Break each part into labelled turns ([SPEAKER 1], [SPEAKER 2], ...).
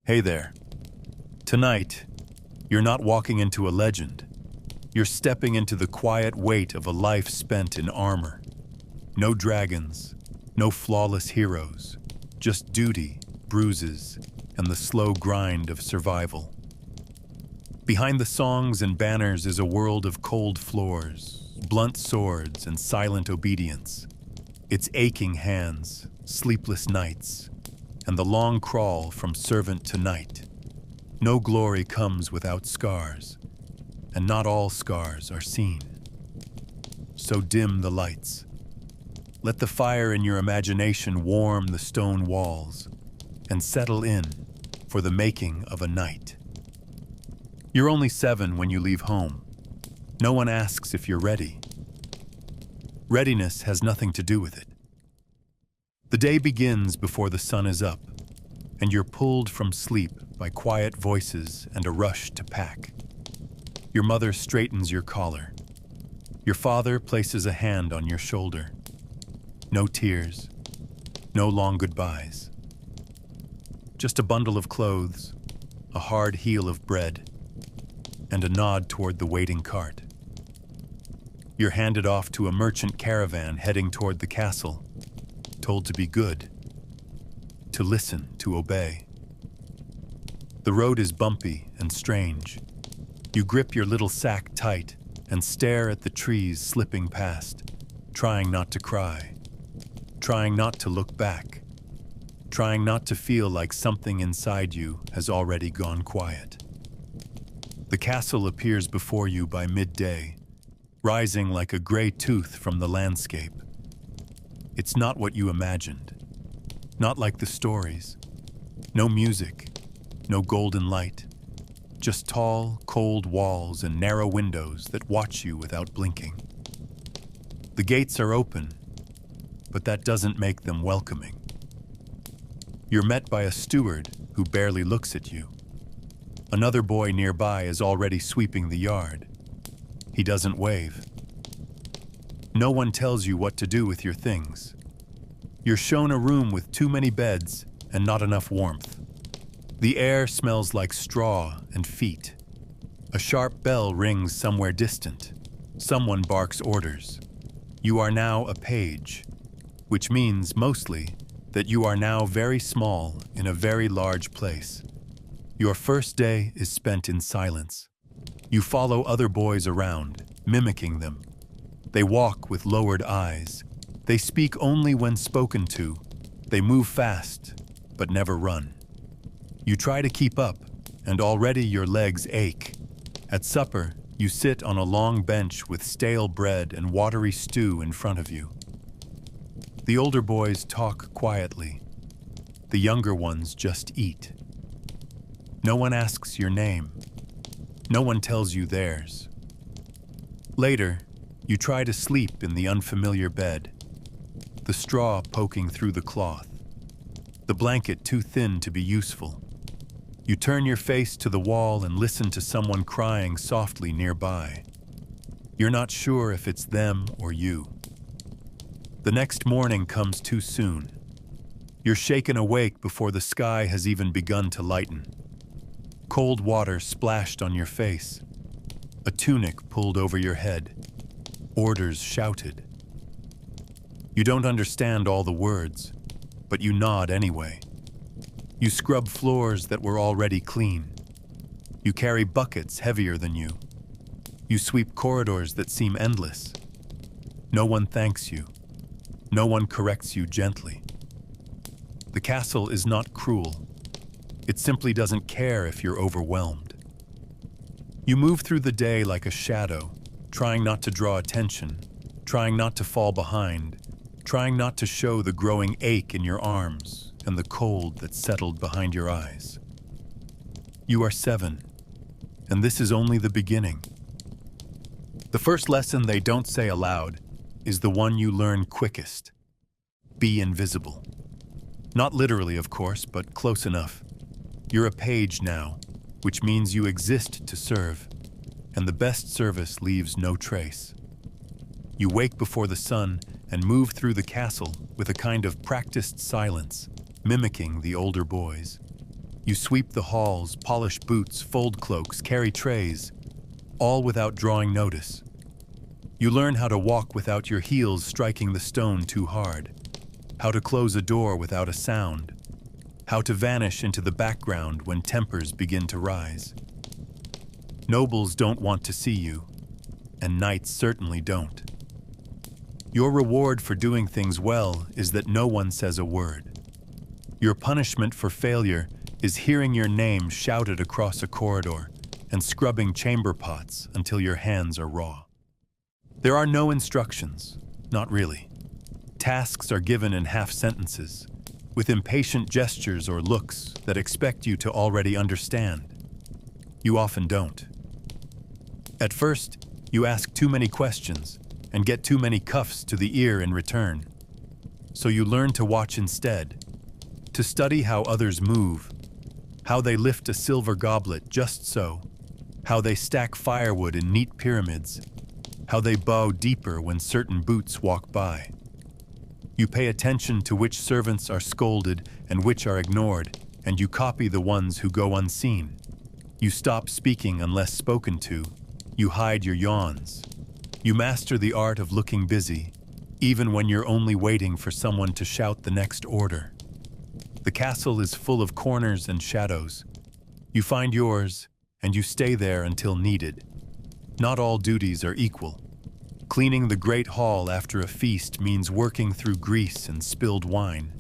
[SPEAKER 1] Hey there. Tonight, you're not walking into a legend. You're stepping into the quiet weight of a life spent in armor. No dragons, no flawless heroes, just duty, bruises, and the slow grind of survival. Behind the songs and banners is a world of cold floors, blunt swords, and silent obedience. It's aching hands, sleepless nights, and the long crawl from servant to knight. No glory comes without scars, and not all scars are seen. So dim the lights. Let the fire in your imagination warm the stone walls and settle in for the making of a night. You're only 7 when you leave home. No one asks if you're ready. Readiness has nothing to do with it. The day begins before the sun is up, and you're pulled from sleep by quiet voices and a rush to pack. Your mother straightens your collar. Your father places a hand on your shoulder. No tears, no long goodbyes. Just a bundle of clothes, a hard heel of bread, and a nod toward the waiting cart. You're handed off to a merchant caravan heading toward the castle, told to be good, to listen, to obey. The road is bumpy and strange. You grip your little sack tight and stare at the trees slipping past, trying not to cry, trying not to look back, trying not to feel like something inside you has already gone quiet. The castle appears before you by midday, rising like a gray tooth from the landscape. It's not what you imagined, not like the stories. No music, no golden light, just tall, cold walls and narrow windows that watch you without blinking. The gates are open, but that doesn't make them welcoming. You're met by a steward who barely looks at you. Another boy nearby is already sweeping the yard. He doesn't wave. No one tells you what to do with your things. You're shown a room with too many beds and not enough warmth. The air smells like straw and feet. A sharp bell rings somewhere distant. Someone barks orders. You are now a page, which means mostly that you are now very small in a very large place. Your first day is spent in silence. You follow other boys around, mimicking them. They walk with lowered eyes. They speak only when spoken to. They move fast, but never run. You try to keep up, and already your legs ache. At supper, you sit on a long bench with stale bread and watery stew in front of you. The older boys talk quietly. The younger ones just eat. No one asks your name. No one tells you theirs. Later, you try to sleep in the unfamiliar bed, the straw poking through the cloth, the blanket too thin to be useful. You turn your face to the wall and listen to someone crying softly nearby. You're not sure if it's them or you. The next morning comes too soon. You're shaken awake before the sky has even begun to lighten. Cold water splashed on your face, a tunic pulled over your head, orders shouted. You don't understand all the words, but you nod anyway. You scrub floors that were already clean. You carry buckets heavier than you. You sweep corridors that seem endless. No one thanks you. No one corrects you gently. The castle is not cruel. It simply doesn't care if you're overwhelmed. You move through the day like a shadow, trying not to draw attention, trying not to fall behind, trying not to show the growing ache in your arms and the cold that settled behind your eyes. You are 7, and this is only the beginning. The first lesson they don't say aloud is the one you learn quickest. Be invisible. Not literally, of course, but close enough. You're a page now, which means you exist to serve, and the best service leaves no trace. You wake before the sun and move through the castle with a kind of practiced silence, mimicking the older boys. You sweep the halls, polish boots, fold cloaks, carry trays, all without drawing notice. You learn how to walk without your heels striking the stone too hard, how to close a door without a sound, how to vanish into the background when tempers begin to rise. Nobles don't want to see you, and knights certainly don't. Your reward for doing things well is that no one says a word. Your punishment for failure is hearing your name shouted across a corridor and scrubbing chamber pots until your hands are raw. There are no instructions, not really. Tasks are given in half sentences, with impatient gestures or looks that expect you to already understand. You often don't. At first, you ask too many questions and get too many cuffs to the ear in return. So you learn to watch instead, to study how others move, how they lift a silver goblet just so, how they stack firewood in neat pyramids, how they bow deeper when certain boots walk by. You pay attention to which servants are scolded and which are ignored, and you copy the ones who go unseen. You stop speaking unless spoken to. You hide your yawns. You master the art of looking busy, even when you're only waiting for someone to shout the next order. The castle is full of corners and shadows. You find yours, and you stay there until needed. Not all duties are equal. Cleaning the great hall after a feast means working through grease and spilled wine.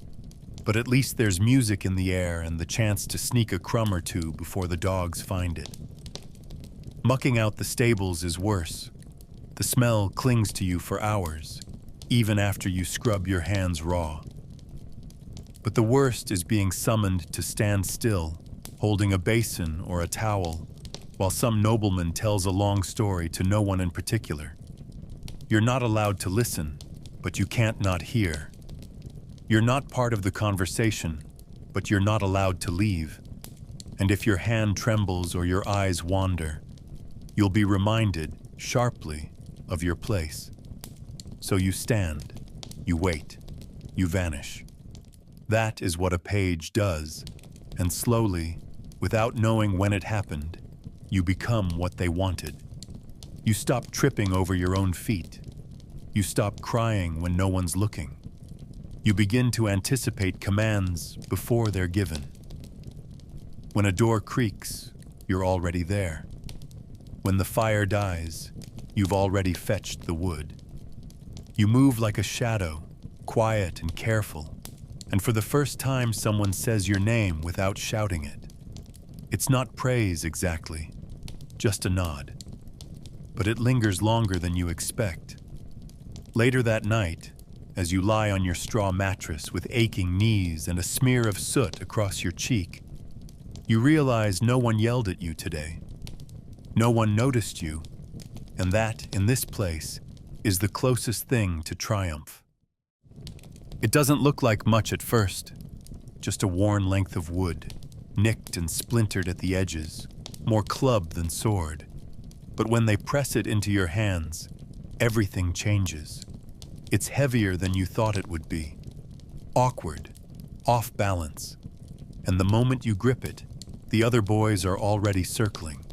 [SPEAKER 1] But at least there's music in the air and the chance to sneak a crumb or two before the dogs find it. Mucking out the stables is worse. The smell clings to you for hours, even after you scrub your hands raw. But the worst is being summoned to stand still, holding a basin or a towel, while some nobleman tells a long story to no one in particular. You're not allowed to listen, but you can't not hear. You're not part of the conversation, but you're not allowed to leave. And if your hand trembles or your eyes wander, you'll be reminded, sharply, of your place. So you stand, you wait, you vanish. That is what a page does, and slowly, without knowing when it happened, you become what they wanted. You stop tripping over your own feet. You stop crying when no one's looking. You begin to anticipate commands before they're given. When a door creaks, you're already there. When the fire dies, you've already fetched the wood. You move like a shadow, quiet and careful, and for the first time someone says your name without shouting it. It's not praise exactly, just a nod. But it lingers longer than you expect. Later that night, as you lie on your straw mattress with aching knees and a smear of soot across your cheek, you realize no one yelled at you today. No one noticed you, and that, in this place, is the closest thing to triumph. It doesn't look like much at first, just a worn length of wood, nicked and splintered at the edges, more club than sword. But when they press it into your hands, everything changes. It's heavier than you thought it would be, awkward, off balance, and the moment you grip it, the other boys are already circling.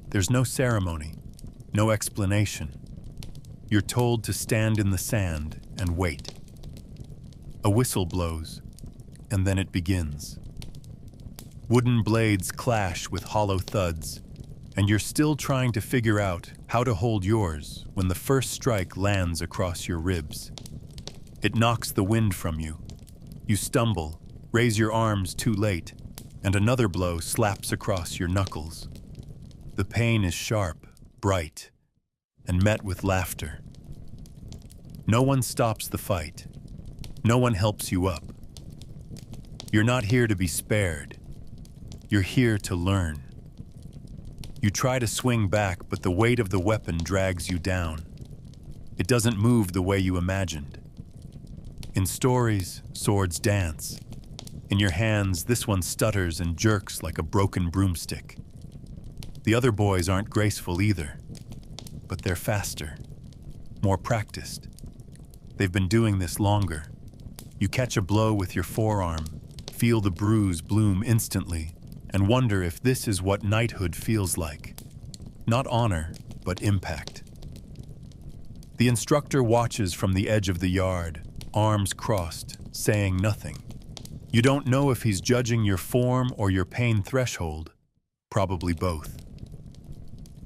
[SPEAKER 1] There's no ceremony, no explanation. You're told to stand in the sand and wait. A whistle blows, and then it begins. Wooden blades clash with hollow thuds, and you're still trying to figure out how to hold yours when the first strike lands across your ribs. It knocks the wind from you. You stumble, raise your arms too late, and another blow slaps across your knuckles. The pain is sharp, bright, and met with laughter. No one stops the fight. No one helps you up. You're not here to be spared. You're here to learn. You try to swing back, but the weight of the weapon drags you down. It doesn't move the way you imagined. In stories, swords dance. In your hands, this one stutters and jerks like a broken broomstick. The other boys aren't graceful either, but they're faster, more practiced. They've been doing this longer. You catch a blow with your forearm, feel the bruise bloom instantly, and wonder if this is what knighthood feels like. Not honor, but impact. The instructor watches from the edge of the yard, arms crossed, saying nothing. You don't know if he's judging your form or your pain threshold, probably both.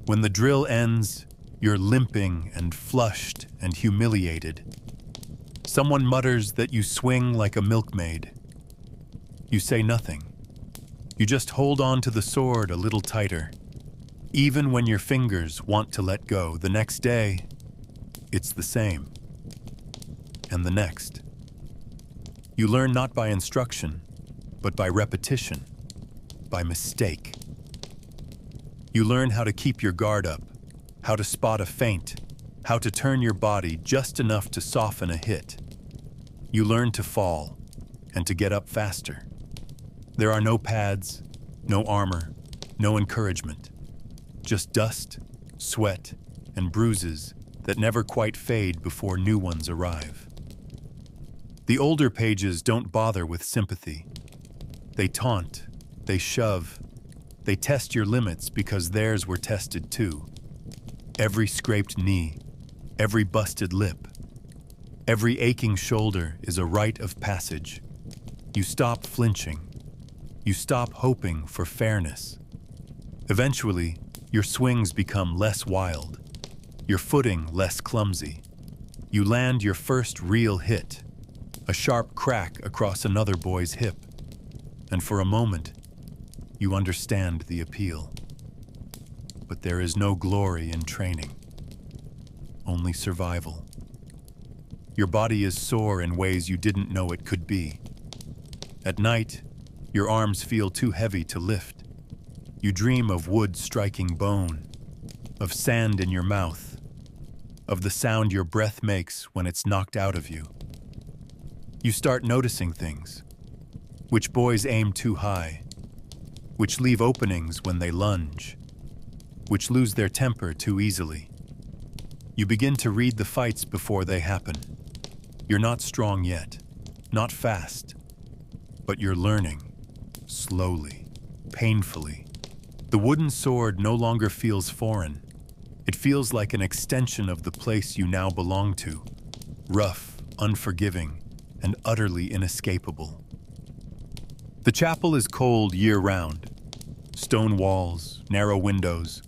[SPEAKER 1] When the drill ends, you're limping and flushed and humiliated. Someone mutters that you swing like a milkmaid. You say nothing. You just hold on to the sword a little tighter. Even when your fingers want to let go, the next day, it's the same. And the next. You learn not by instruction, but by repetition, by mistake. You learn how to keep your guard up, how to spot a feint, how to turn your body just enough to soften a hit. You learn to fall and to get up faster. There are no pads, no armor, no encouragement. Just dust, sweat, and bruises that never quite fade before new ones arrive. The older pages don't bother with sympathy. They taunt, they shove, they test your limits because theirs were tested too. Every scraped knee, every busted lip, every aching shoulder is a rite of passage. You stop flinching. You stop hoping for fairness. Eventually, your swings become less wild, your footing less clumsy. You land your first real hit, a sharp crack across another boy's hip, and for a moment, you understand the appeal. But there is no glory in training, only survival. Your body is sore in ways you didn't know it could be. At night, your arms feel too heavy to lift. You dream of wood striking bone, of sand in your mouth, of the sound your breath makes when it's knocked out of you. You start noticing things. Which boys aim too high, which leave openings when they lunge, which lose their temper too easily. You begin to read the fights before they happen. You're not strong yet, not fast, but you're learning, slowly, painfully. The wooden sword no longer feels foreign. It feels like an extension of the place you now belong to, rough, unforgiving, and utterly inescapable. The chapel is cold year-round. Stone walls, narrow windows,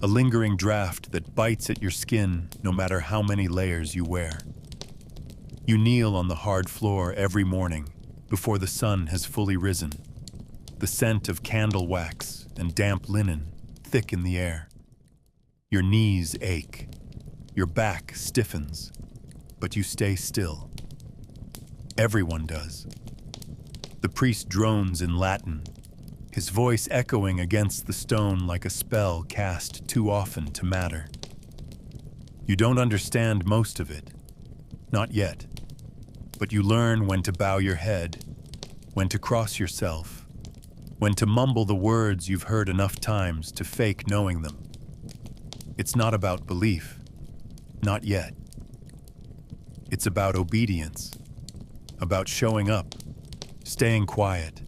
[SPEAKER 1] a lingering draft that bites at your skin no matter how many layers you wear. You kneel on the hard floor every morning before the sun has fully risen, the scent of candle wax and damp linen thick in the air. Your knees ache, your back stiffens, but you stay still. Everyone does. The priest drones in Latin, his voice echoing against the stone like a spell cast too often to matter. You don't understand most of it, not yet, but you learn when to bow your head, when to cross yourself, when to mumble the words you've heard enough times to fake knowing them. It's not about belief, not yet. It's about obedience, about showing up, staying quiet,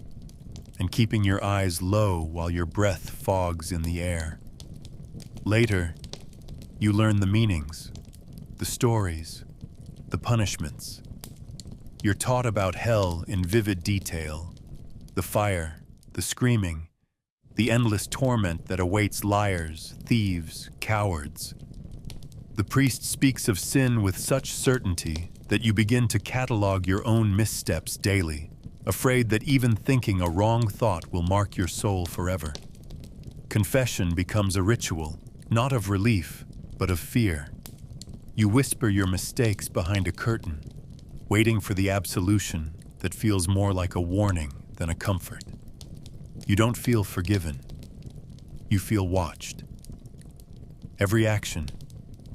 [SPEAKER 1] and keeping your eyes low while your breath fogs in the air. Later, you learn the meanings, the stories, the punishments. You're taught about hell in vivid detail, the fire, the screaming, the endless torment that awaits liars, thieves, cowards. The priest speaks of sin with such certainty that you begin to catalog your own missteps daily, afraid that even thinking a wrong thought will mark your soul forever. Confession becomes a ritual, not of relief, but of fear. You whisper your mistakes behind a curtain, waiting for the absolution that feels more like a warning than a comfort. You don't feel forgiven. You feel watched. Every action,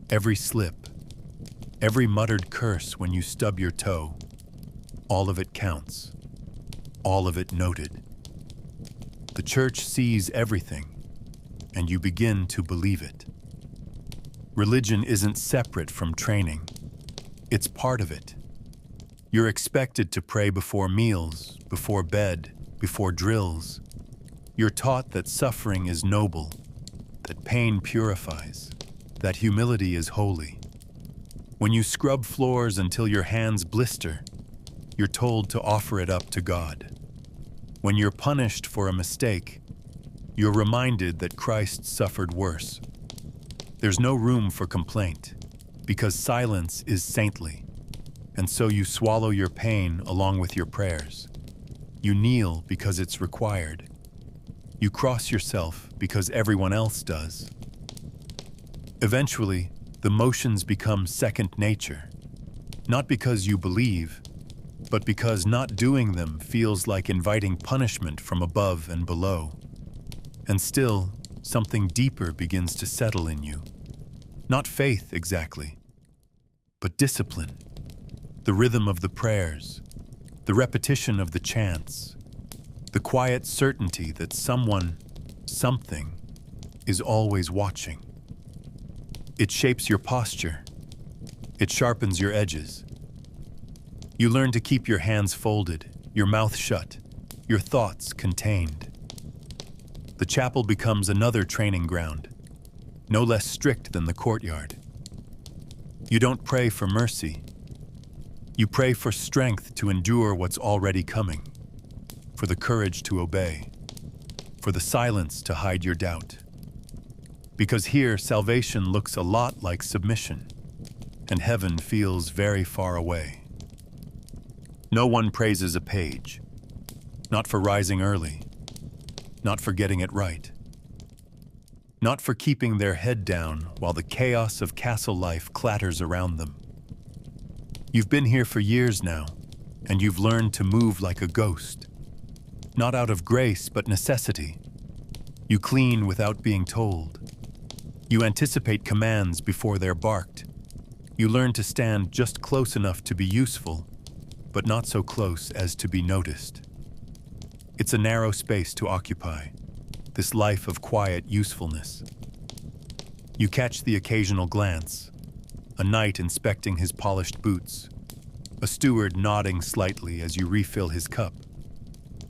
[SPEAKER 1] every slip, every muttered curse when you stub your toe, all of it counts. All of it noted. The church sees everything, and you begin to believe it. Religion isn't separate from training. It's part of it. You're expected to pray before meals, before bed, before drills. You're taught that suffering is noble, that pain purifies, that humility is holy. When you scrub floors until your hands blister, you're told to offer it up to God. When you're punished for a mistake, you're reminded that Christ suffered worse. There's no room for complaint, because silence is saintly, and so you swallow your pain along with your prayers. You kneel because it's required. You cross yourself because everyone else does. Eventually, the motions become second nature, not because you believe, but because not doing them feels like inviting punishment from above and below. And still, something deeper begins to settle in you. Not faith exactly, but discipline. The rhythm of the prayers, the repetition of the chants, the quiet certainty that someone, something, is always watching. It shapes your posture. It sharpens your edges. You learn to keep your hands folded, your mouth shut, your thoughts contained. The chapel becomes another training ground, no less strict than the courtyard. You don't pray for mercy. You pray for strength to endure what's already coming, for the courage to obey, for the silence to hide your doubt. Because here, salvation looks a lot like submission, and heaven feels very far away. No one praises a page, not for rising early, not for getting it right, not for keeping their head down while the chaos of castle life clatters around them. You've been here for years now, and you've learned to move like a ghost, not out of grace but necessity. You clean without being told. You anticipate commands before they're barked. You learn to stand just close enough to be useful, but not so close as to be noticed. It's a narrow space to occupy, this life of quiet usefulness. You catch the occasional glance, a knight inspecting his polished boots, a steward nodding slightly as you refill his cup.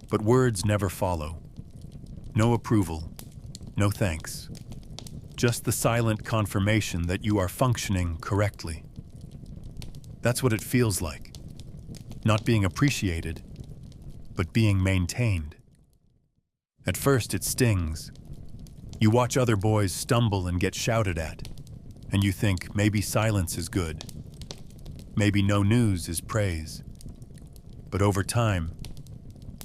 [SPEAKER 1] But words never follow. No approval, no thanks. Just the silent confirmation that you are functioning correctly. That's what it feels like. Not being appreciated, but being maintained. At first it stings. You watch other boys stumble and get shouted at, and you think maybe silence is good. Maybe no news is praise. But over time,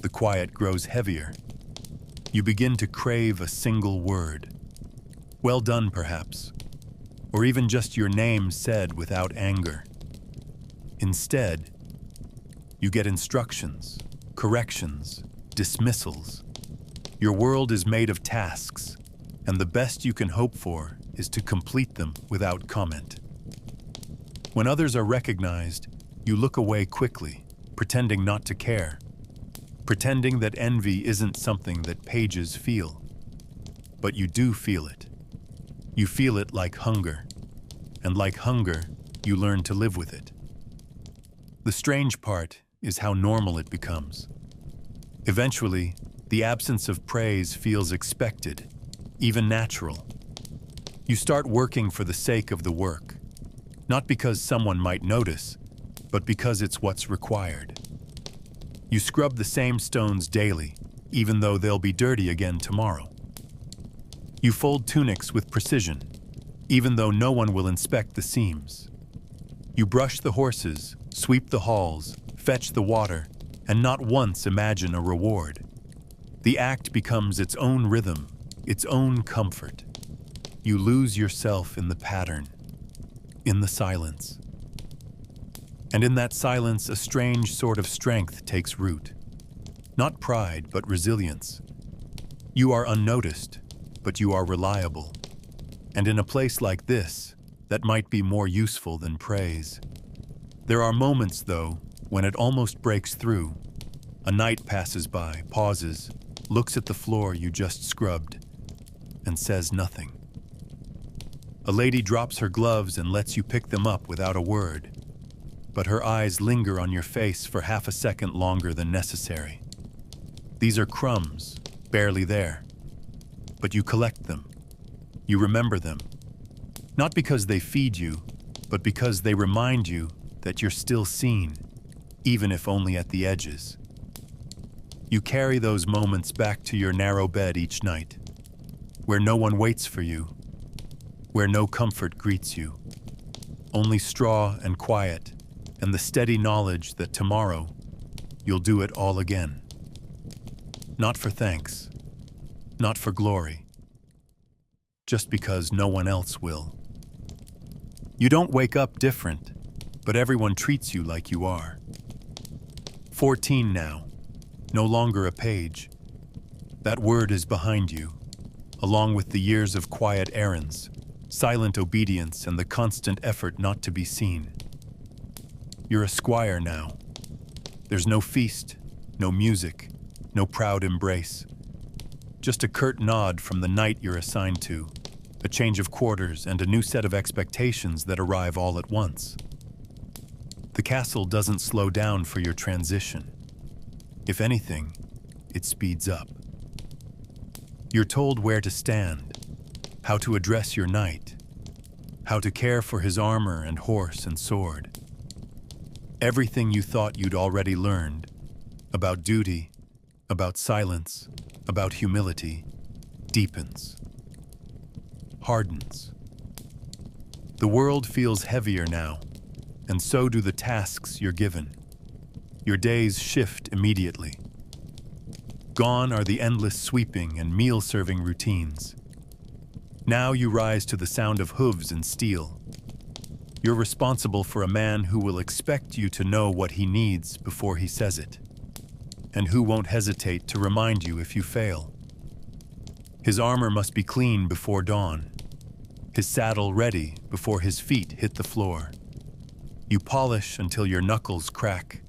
[SPEAKER 1] the quiet grows heavier. You begin to crave a single word. Well done, perhaps, or even just your name said without anger. Instead, you get instructions, corrections, dismissals. Your world is made of tasks, and the best you can hope for is to complete them without comment. When others are recognized, you look away quickly, pretending not to care, pretending that envy isn't something that pages feel. But you do feel it. You feel it like hunger, and like hunger, you learn to live with it. The strange part is how normal it becomes. Eventually, the absence of praise feels expected, even natural. You start working for the sake of the work, not because someone might notice, but because it's what's required. You scrub the same stones daily, even though they'll be dirty again tomorrow. You fold tunics with precision, even though no one will inspect the seams. You brush the horses, sweep the halls, fetch the water, and not once imagine a reward. The act becomes its own rhythm, its own comfort. You lose yourself in the pattern, in the silence. And in that silence, a strange sort of strength takes root. Not pride, but resilience. You are unnoticed, but you are reliable. And in a place like this, that might be more useful than praise. There are moments, though, when it almost breaks through. A knight passes by, pauses, looks at the floor you just scrubbed, and says nothing. A lady drops her gloves and lets you pick them up without a word. but her eyes linger on your face for half a second longer than necessary. These are crumbs, barely there. But you collect them. You remember them. Not because they feed you, but because they remind you that you're still seen, even if only at the edges. You carry those moments back to your narrow bed each night, where no one waits for you, where no comfort greets you, only straw and quiet, and the steady knowledge that tomorrow you'll do it all again. Not for thanks, not for glory, just because no one else will. You don't wake up different, but everyone treats you like you are. 14 now, no longer a page. That word is behind you, along with the years of quiet errands, silent obedience, and the constant effort not to be seen. You're a squire now. There's no feast, no music, no proud embrace. Just a curt nod from the knight you're assigned to, a change of quarters, and a new set of expectations that arrive all at once. The castle doesn't slow down for your transition. If anything, it speeds up. You're told where to stand, how to address your knight, how to care for his armor and horse and sword. Everything you thought you'd already learned about duty, about silence, about humility, deepens, hardens. The world feels heavier now, and so do the tasks you're given. Your days shift immediately. Gone are the endless sweeping and meal-serving routines. Now you rise to the sound of hooves and steel. You're responsible for a man who will expect you to know what he needs before he says it, and who won't hesitate to remind you if you fail. His armor must be clean before dawn, his saddle ready before his feet hit the floor. You polish until your knuckles crack,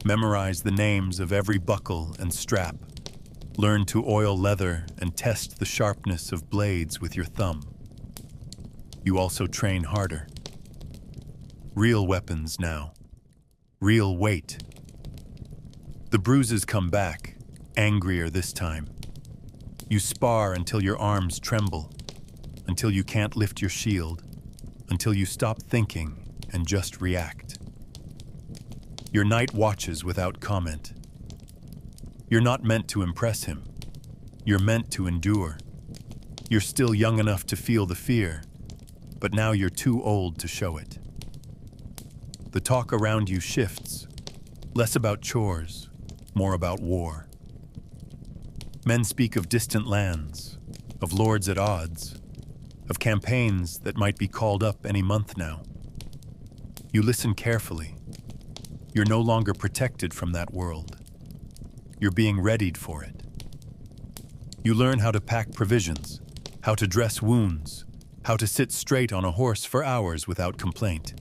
[SPEAKER 1] memorize the names of every buckle and strap, learn to oil leather and test the sharpness of blades with your thumb. You also train harder. Real weapons now, real weight. The bruises come back, angrier this time. You spar until your arms tremble, until you can't lift your shield, until you stop thinking and just react. Your knight watches without comment. You're not meant to impress him. You're meant to endure. You're still young enough to feel the fear, but now you're too old to show it. The talk around you shifts, less about chores, more about war. Men speak of distant lands, of lords at odds, of campaigns that might be called up any month now. You listen carefully. You're no longer protected from that world. You're being readied for it. You learn how to pack provisions, how to dress wounds, how to sit straight on a horse for hours without complaint.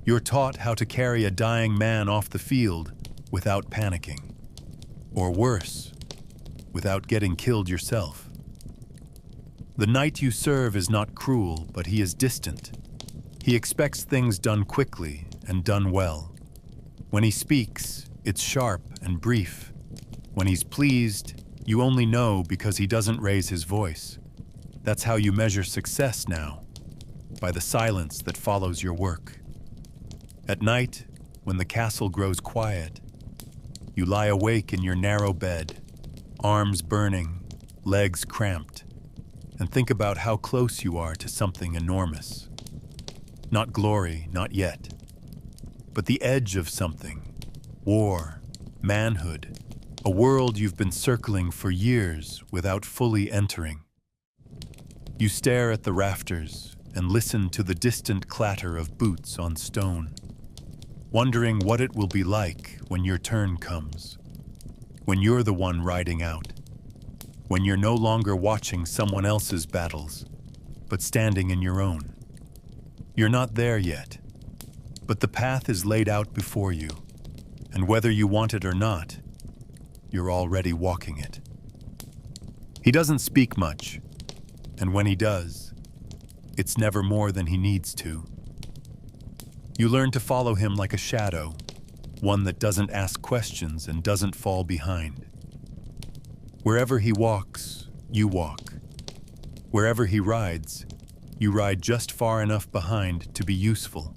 [SPEAKER 1] You're taught how to carry a dying man off the field without panicking. Or worse, without getting killed yourself. The knight you serve is not cruel, but he is distant. He expects things done quickly and done well. When he speaks, it's sharp and brief. When he's pleased, you only know because he doesn't raise his voice. That's how you measure success now, by the silence that follows your work. At night, when the castle grows quiet, you lie awake in your narrow bed, arms burning, legs cramped, and think about how close you are to something enormous. Not glory, not yet, but the edge of something, war, manhood, a world you've been circling for years without fully entering. You stare at the rafters and listen to the distant clatter of boots on stone, wondering what it will be like when your turn comes, when you're the one riding out, when you're no longer watching someone else's battles, but standing in your own. You're not there yet, but the path is laid out before you, and whether you want it or not, you're already walking it. He doesn't speak much, and when he does, it's never more than he needs to. You learn to follow him like a shadow, one that doesn't ask questions and doesn't fall behind. Wherever he walks, you walk. Wherever he rides, you ride just far enough behind to be useful,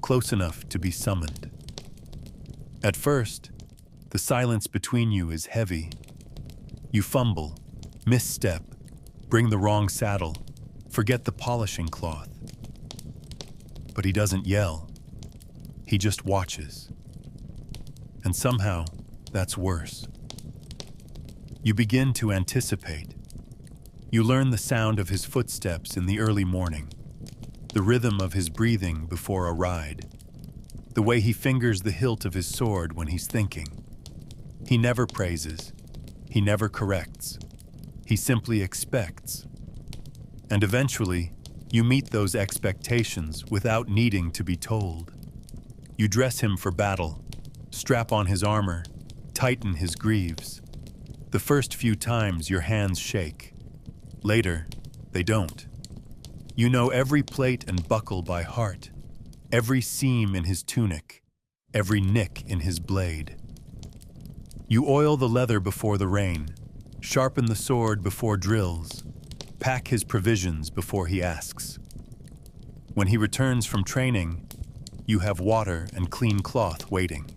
[SPEAKER 1] close enough to be summoned. At first, the silence between you is heavy. You fumble, misstep, bring the wrong saddle, forget the polishing cloth. But he doesn't yell. He just watches. And somehow, that's worse. You begin to anticipate. You learn the sound of his footsteps in the early morning, the rhythm of his breathing before a ride, the way he fingers the hilt of his sword when he's thinking. He never praises. He never corrects. He simply expects. And eventually, you meet those expectations without needing to be told. You dress him for battle, strap on his armor, tighten his greaves. The first few times your hands shake. Later, they don't. You know every plate and buckle by heart, every seam in his tunic, every nick in his blade. You oil the leather before the rain, sharpen the sword before drills, pack his provisions before he asks. When he returns from training, you have water and clean cloth waiting.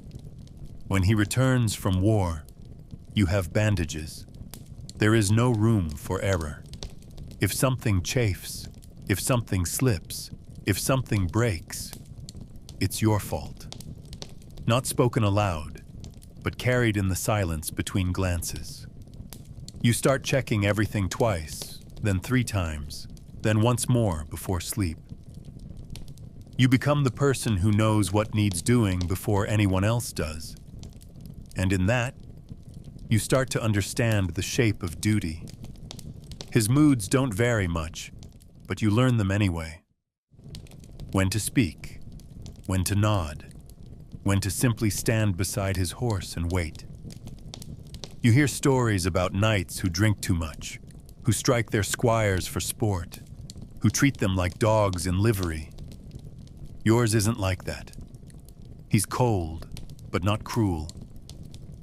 [SPEAKER 1] When he returns from war, you have bandages. There is no room for error. If something chafes, if something slips, if something breaks, it's your fault. Not spoken aloud, but carried in the silence between glances. You start checking everything twice, then 3 times, then once more before sleep. You become the person who knows what needs doing before anyone else does. And in that, you start to understand the shape of duty. His moods don't vary much, but you learn them anyway. When to speak, when to nod, when to simply stand beside his horse and wait. You hear stories about knights who drink too much, who strike their squires for sport, who treat them like dogs in livery. Yours isn't like that. He's cold, but not cruel.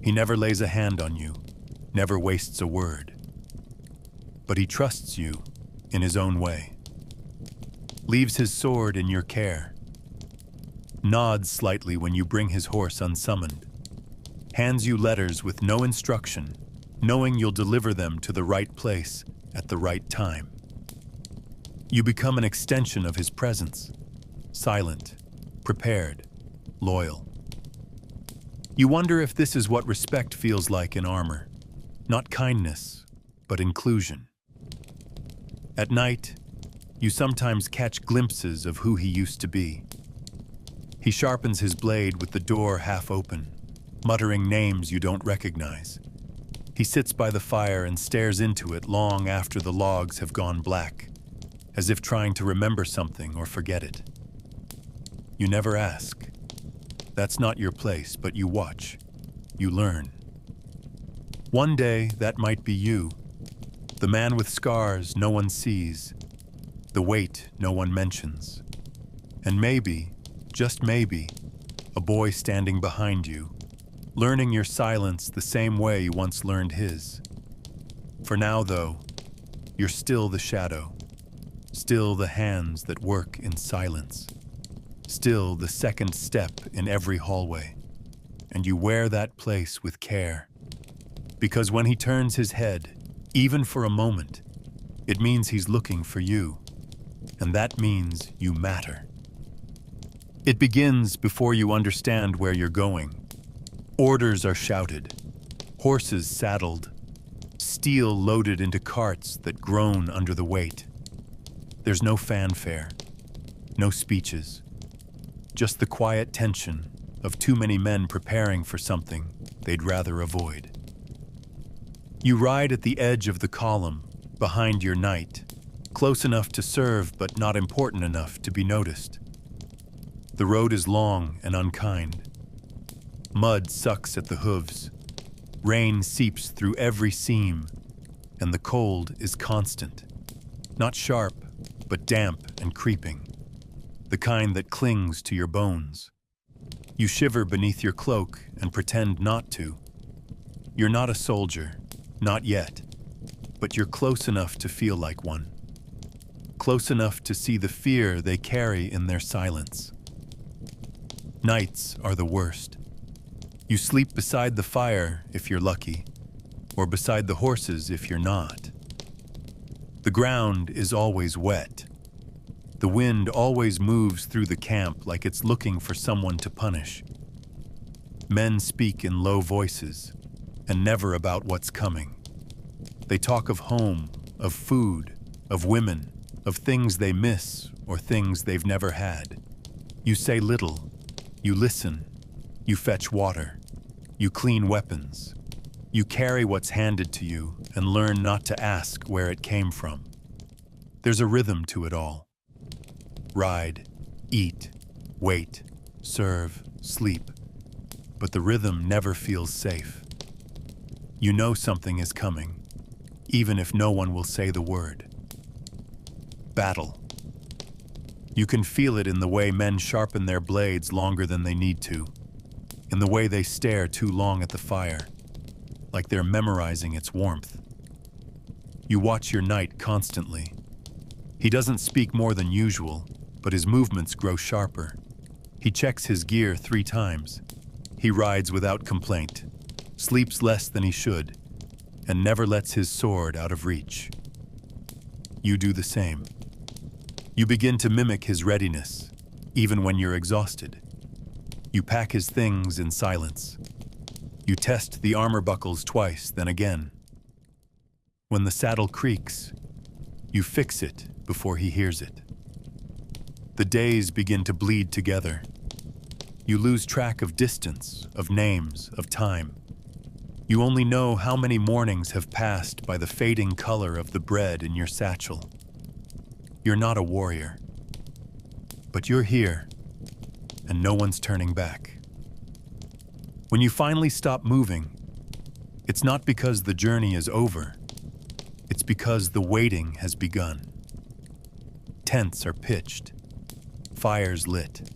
[SPEAKER 1] He never lays a hand on you, never wastes a word. But he trusts you in his own way. Leaves his sword in your care. Nods slightly when you bring his horse unsummoned. Hands you letters with no instruction, knowing you'll deliver them to the right place at the right time. You become an extension of his presence, silent, prepared, loyal. You wonder if this is what respect feels like in armor. Not kindness, but inclusion. At night, you sometimes catch glimpses of who he used to be. He sharpens his blade with the door half open, muttering names you don't recognize. He sits by the fire and stares into it long after the logs have gone black, as if trying to remember something or forget it. You never ask. That's not your place, but you watch. You learn. One day, that might be you. The man with scars no one sees. The weight no one mentions. And maybe, just maybe, a boy standing behind you, learning your silence the same way you once learned his. For now, though, you're still the shadow, still the hands that work in silence, still the second step in every hallway, and you wear that place with care. Because when he turns his head, even for a moment, it means he's looking for you, and that means you matter. It begins before you understand where you're going. Orders are shouted, horses saddled, steel loaded into carts that groan under the weight. There's no fanfare, no speeches, just the quiet tension of too many men preparing for something they'd rather avoid. You ride at the edge of the column, behind your knight, close enough to serve but not important enough to be noticed. The road is long and unkind. Mud sucks at the hooves. Rain seeps through every seam, and the cold is constant. Not sharp, but damp and creeping. the kind that clings to your bones. You shiver beneath your cloak and pretend not to. You're not a soldier, not yet, but you're close enough to feel like one. Close enough to see the fear they carry in their silence. Nights are the worst. You sleep beside the fire if you're lucky, or beside the horses if you're not. The ground is always wet. The wind always moves through the camp like it's looking for someone to punish. Men speak in low voices, and never about what's coming. They talk of home, of food, of women, of things they miss or things they've never had. You say little. You listen. You fetch water. You clean weapons. You carry what's handed to you and learn not to ask where it came from. There's a rhythm to it all. Ride, eat, wait, serve, sleep. But the rhythm never feels safe. You know something is coming, even if no one will say the word. Battle. You can feel it in the way men sharpen their blades longer than they need to, in the way they stare too long at the fire, like they're memorizing its warmth. You watch your knight constantly. He doesn't speak more than usual, but his movements grow sharper. He checks his gear 3 times. He rides without complaint, sleeps less than he should, and never lets his sword out of reach. You do the same. You begin to mimic his readiness, even when you're exhausted. You pack his things in silence. You test the armor buckles twice, then again. When the saddle creaks, you fix it before he hears it. The days begin to bleed together. You lose track of distance, of names, of time. You only know how many mornings have passed by the fading color of the bread in your satchel. You're not a warrior, but you're here, and no one's turning back. When you finally stop moving, it's not because the journey is over. It's because the waiting has begun. Tents are pitched. Fires lit.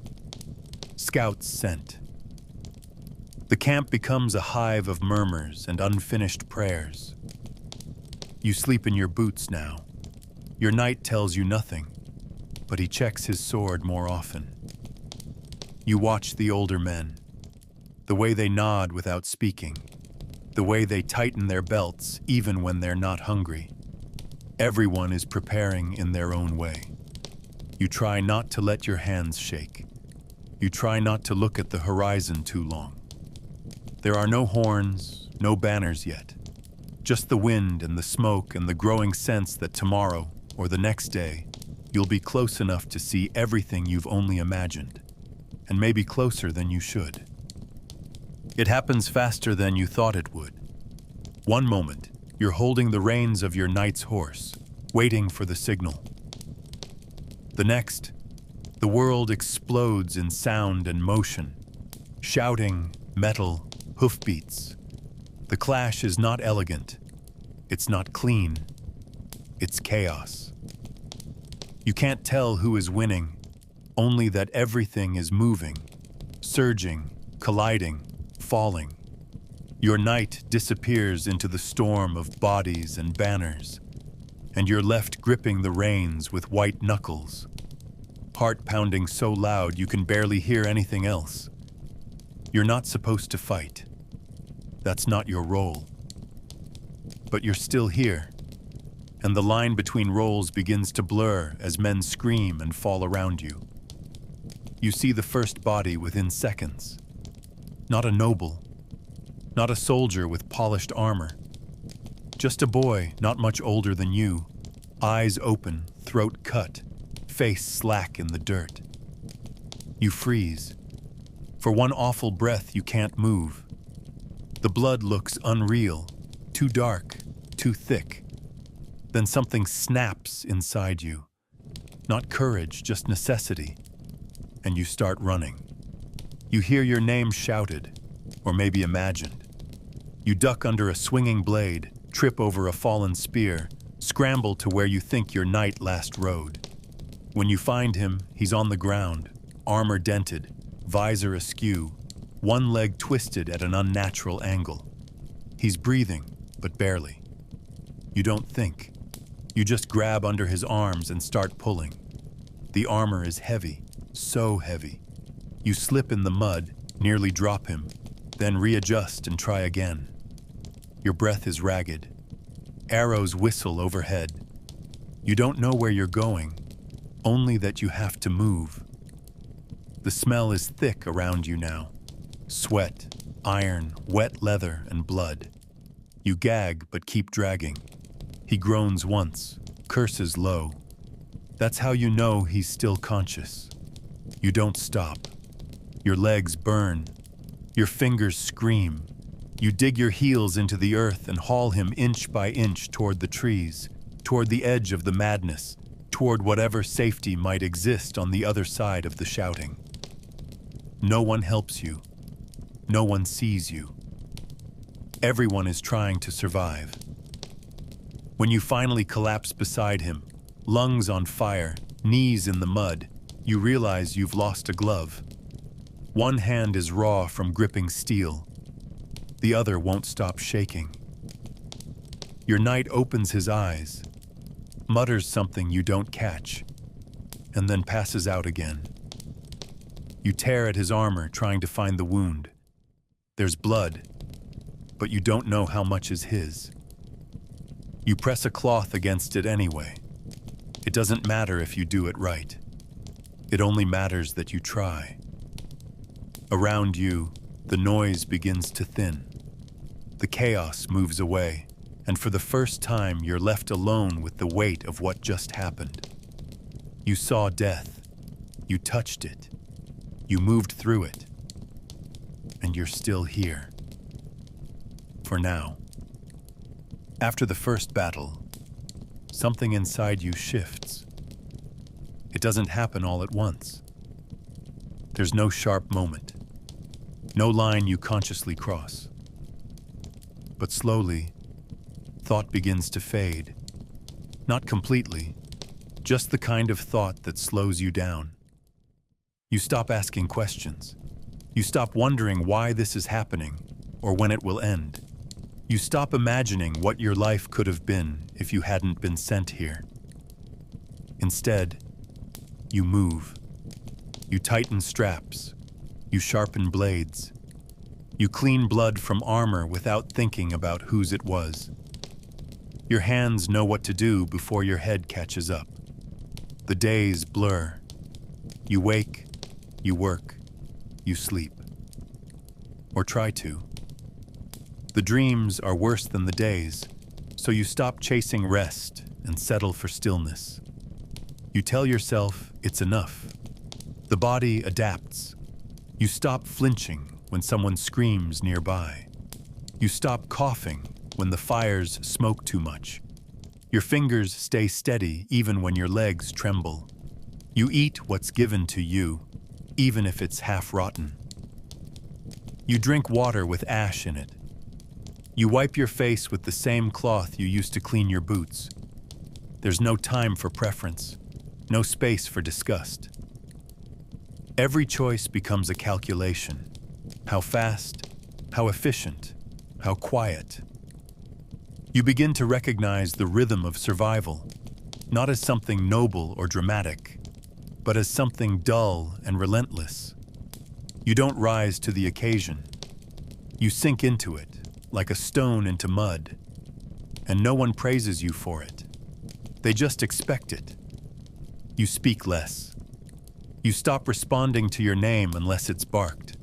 [SPEAKER 1] Scouts sent. The camp becomes a hive of murmurs and unfinished prayers. You sleep in your boots now. Your knight tells you nothing, but he checks his sword more often. You watch the older men, the way they nod without speaking, the way they tighten their belts even when they're not hungry. Everyone is preparing in their own way. You try not to let your hands shake. You try not to look at the horizon too long. There are no horns, no banners yet. Just the wind and the smoke and the growing sense that tomorrow, or the next day, you'll be close enough to see everything you've only imagined, and maybe closer than you should. It happens faster than you thought it would. One moment, you're holding the reins of your knight's horse, waiting for the signal. The next, the world explodes in sound and motion. Shouting, metal, hoofbeats. The clash is not elegant. It's not clean. It's chaos. You can't tell who is winning, only that everything is moving, surging, colliding, falling. Your knight disappears into the storm of bodies and banners, and you're left gripping the reins with white knuckles, heart pounding so loud you can barely hear anything else. You're not supposed to fight. That's not your role. But you're still here, and the line between roles begins to blur as men scream and fall around you. You see the first body within seconds. Not a noble, not a soldier with polished armor. Just a boy not much older than you, eyes open, throat cut, face slack in the dirt. You freeze. For one awful breath, you can't move. The blood looks unreal, too dark, too thick. Then something snaps inside you. Not courage, just necessity. And you start running. You hear your name shouted, or maybe imagined. You duck under a swinging blade, trip over a fallen spear, scramble to where you think your knight last rode. When you find him, he's on the ground, armor dented, visor askew, one leg twisted at an unnatural angle. He's breathing, but barely. You don't think. You just grab under his arms and start pulling. The armor is heavy, so heavy. You slip in the mud, nearly drop him, then readjust and try again. Your breath is ragged. Arrows whistle overhead. You don't know where you're going, only that you have to move. The smell is thick around you now. Sweat, iron, wet leather, and blood. You gag but keep dragging. He groans once, curses low. That's how you know he's still conscious. You don't stop. Your legs burn. Your fingers scream. You dig your heels into the earth and haul him inch by inch toward the trees, toward the edge of the madness, toward whatever safety might exist on the other side of the shouting. No one helps you. No one sees you. Everyone is trying to survive. When you finally collapse beside him, lungs on fire, knees in the mud, you realize you've lost a glove. One hand is raw from gripping steel. The other won't stop shaking. Your knight opens his eyes, mutters something you don't catch, and then passes out again. You tear at his armor, trying to find the wound. There's blood, but you don't know how much is his. You press a cloth against it anyway. It doesn't matter if you do it right. It only matters that you try. Around you, the noise begins to thin. The chaos moves away, and for the first time you're left alone with the weight of what just happened. You saw death. You touched it. You moved through it. And you're still here. For now. After the first battle, something inside you shifts. It doesn't happen all at once. There's no sharp moment. No line you consciously cross. But slowly, thought begins to fade. Not completely, just the kind of thought that slows you down. You stop asking questions. You stop wondering why this is happening or when it will end. You stop imagining what your life could have been if you hadn't been sent here. Instead, you move. You tighten straps. You sharpen blades. You clean blood from armor without thinking about whose it was. Your hands know what to do before your head catches up. The days blur. You wake, you work, you sleep. Or try to. The dreams are worse than the days, so you stop chasing rest and settle for stillness. You tell yourself it's enough. The body adapts. You stop flinching when someone screams nearby. You stop coughing when the fires smoke too much. Your fingers stay steady even when your legs tremble. You eat what's given to you, even if it's half rotten. You drink water with ash in it. You wipe your face with the same cloth you used to clean your boots. There's no time for preference, no space for disgust. Every choice becomes a calculation. How fast, how efficient, how quiet. You begin to recognize the rhythm of survival, not as something noble or dramatic, but as something dull and relentless. You don't rise to the occasion. You sink into it, like a stone into mud, and no one praises you for it. They just expect it. You speak less. You stop responding to your name unless it's barked.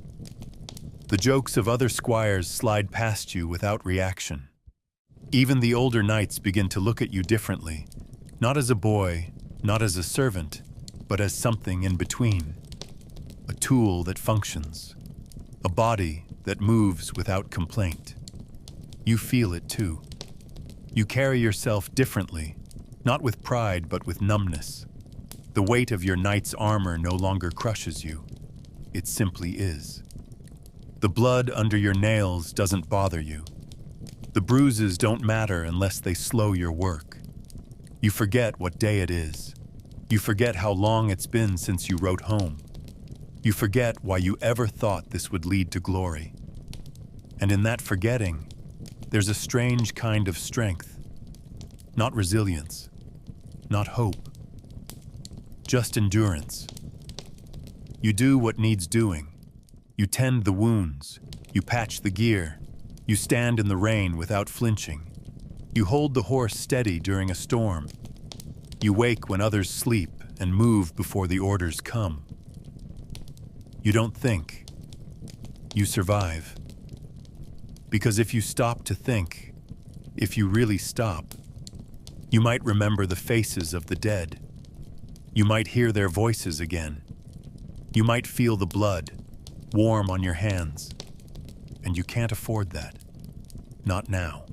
[SPEAKER 1] The jokes of other squires slide past you without reaction. Even the older knights begin to look at you differently, not as a boy, not as a servant, but as something in between. A tool that functions. A body that moves without complaint. You feel it too. You carry yourself differently, not with pride but with numbness. The weight of your knight's armor no longer crushes you. It simply is. The blood under your nails doesn't bother you. The bruises don't matter unless they slow your work. You forget what day it is. You forget how long it's been since you wrote home. You forget why you ever thought this would lead to glory. And in that forgetting, there's a strange kind of strength. Not resilience, not hope, just endurance. You do what needs doing. You tend the wounds, you patch the gear, you stand in the rain without flinching. You hold the horse steady during a storm. You wake when others sleep and move before the orders come. You don't think. You survive. Because if you stop to think, if you really stop, you might remember the faces of the dead. You might hear their voices again. You might feel the blood warm on your hands. And you can't afford that. Not now.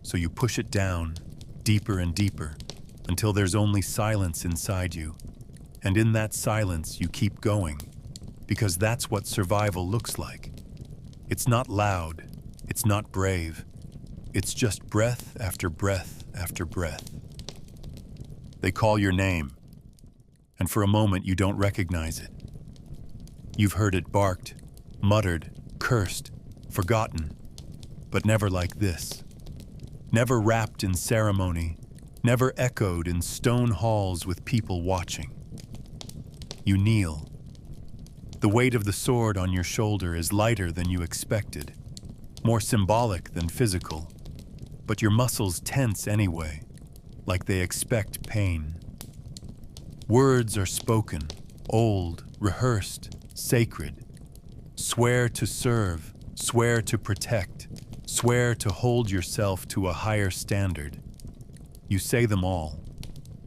[SPEAKER 1] So you push it down, deeper and deeper, until there's only silence inside you. And in that silence, you keep going, because that's what survival looks like. It's not loud, it's not brave, it's just breath after breath after breath. They call your name, and for a moment you don't recognize it. You've heard it barked, muttered, cursed, forgotten, but never like this. Never wrapped in ceremony, never echoed in stone halls with people watching. You kneel. The weight of the sword on your shoulder is lighter than you expected, more symbolic than physical, but your muscles tense anyway, like they expect pain. Words are spoken, old, rehearsed, sacred. Swear to serve, swear to protect, swear to hold yourself to a higher standard. You say them all.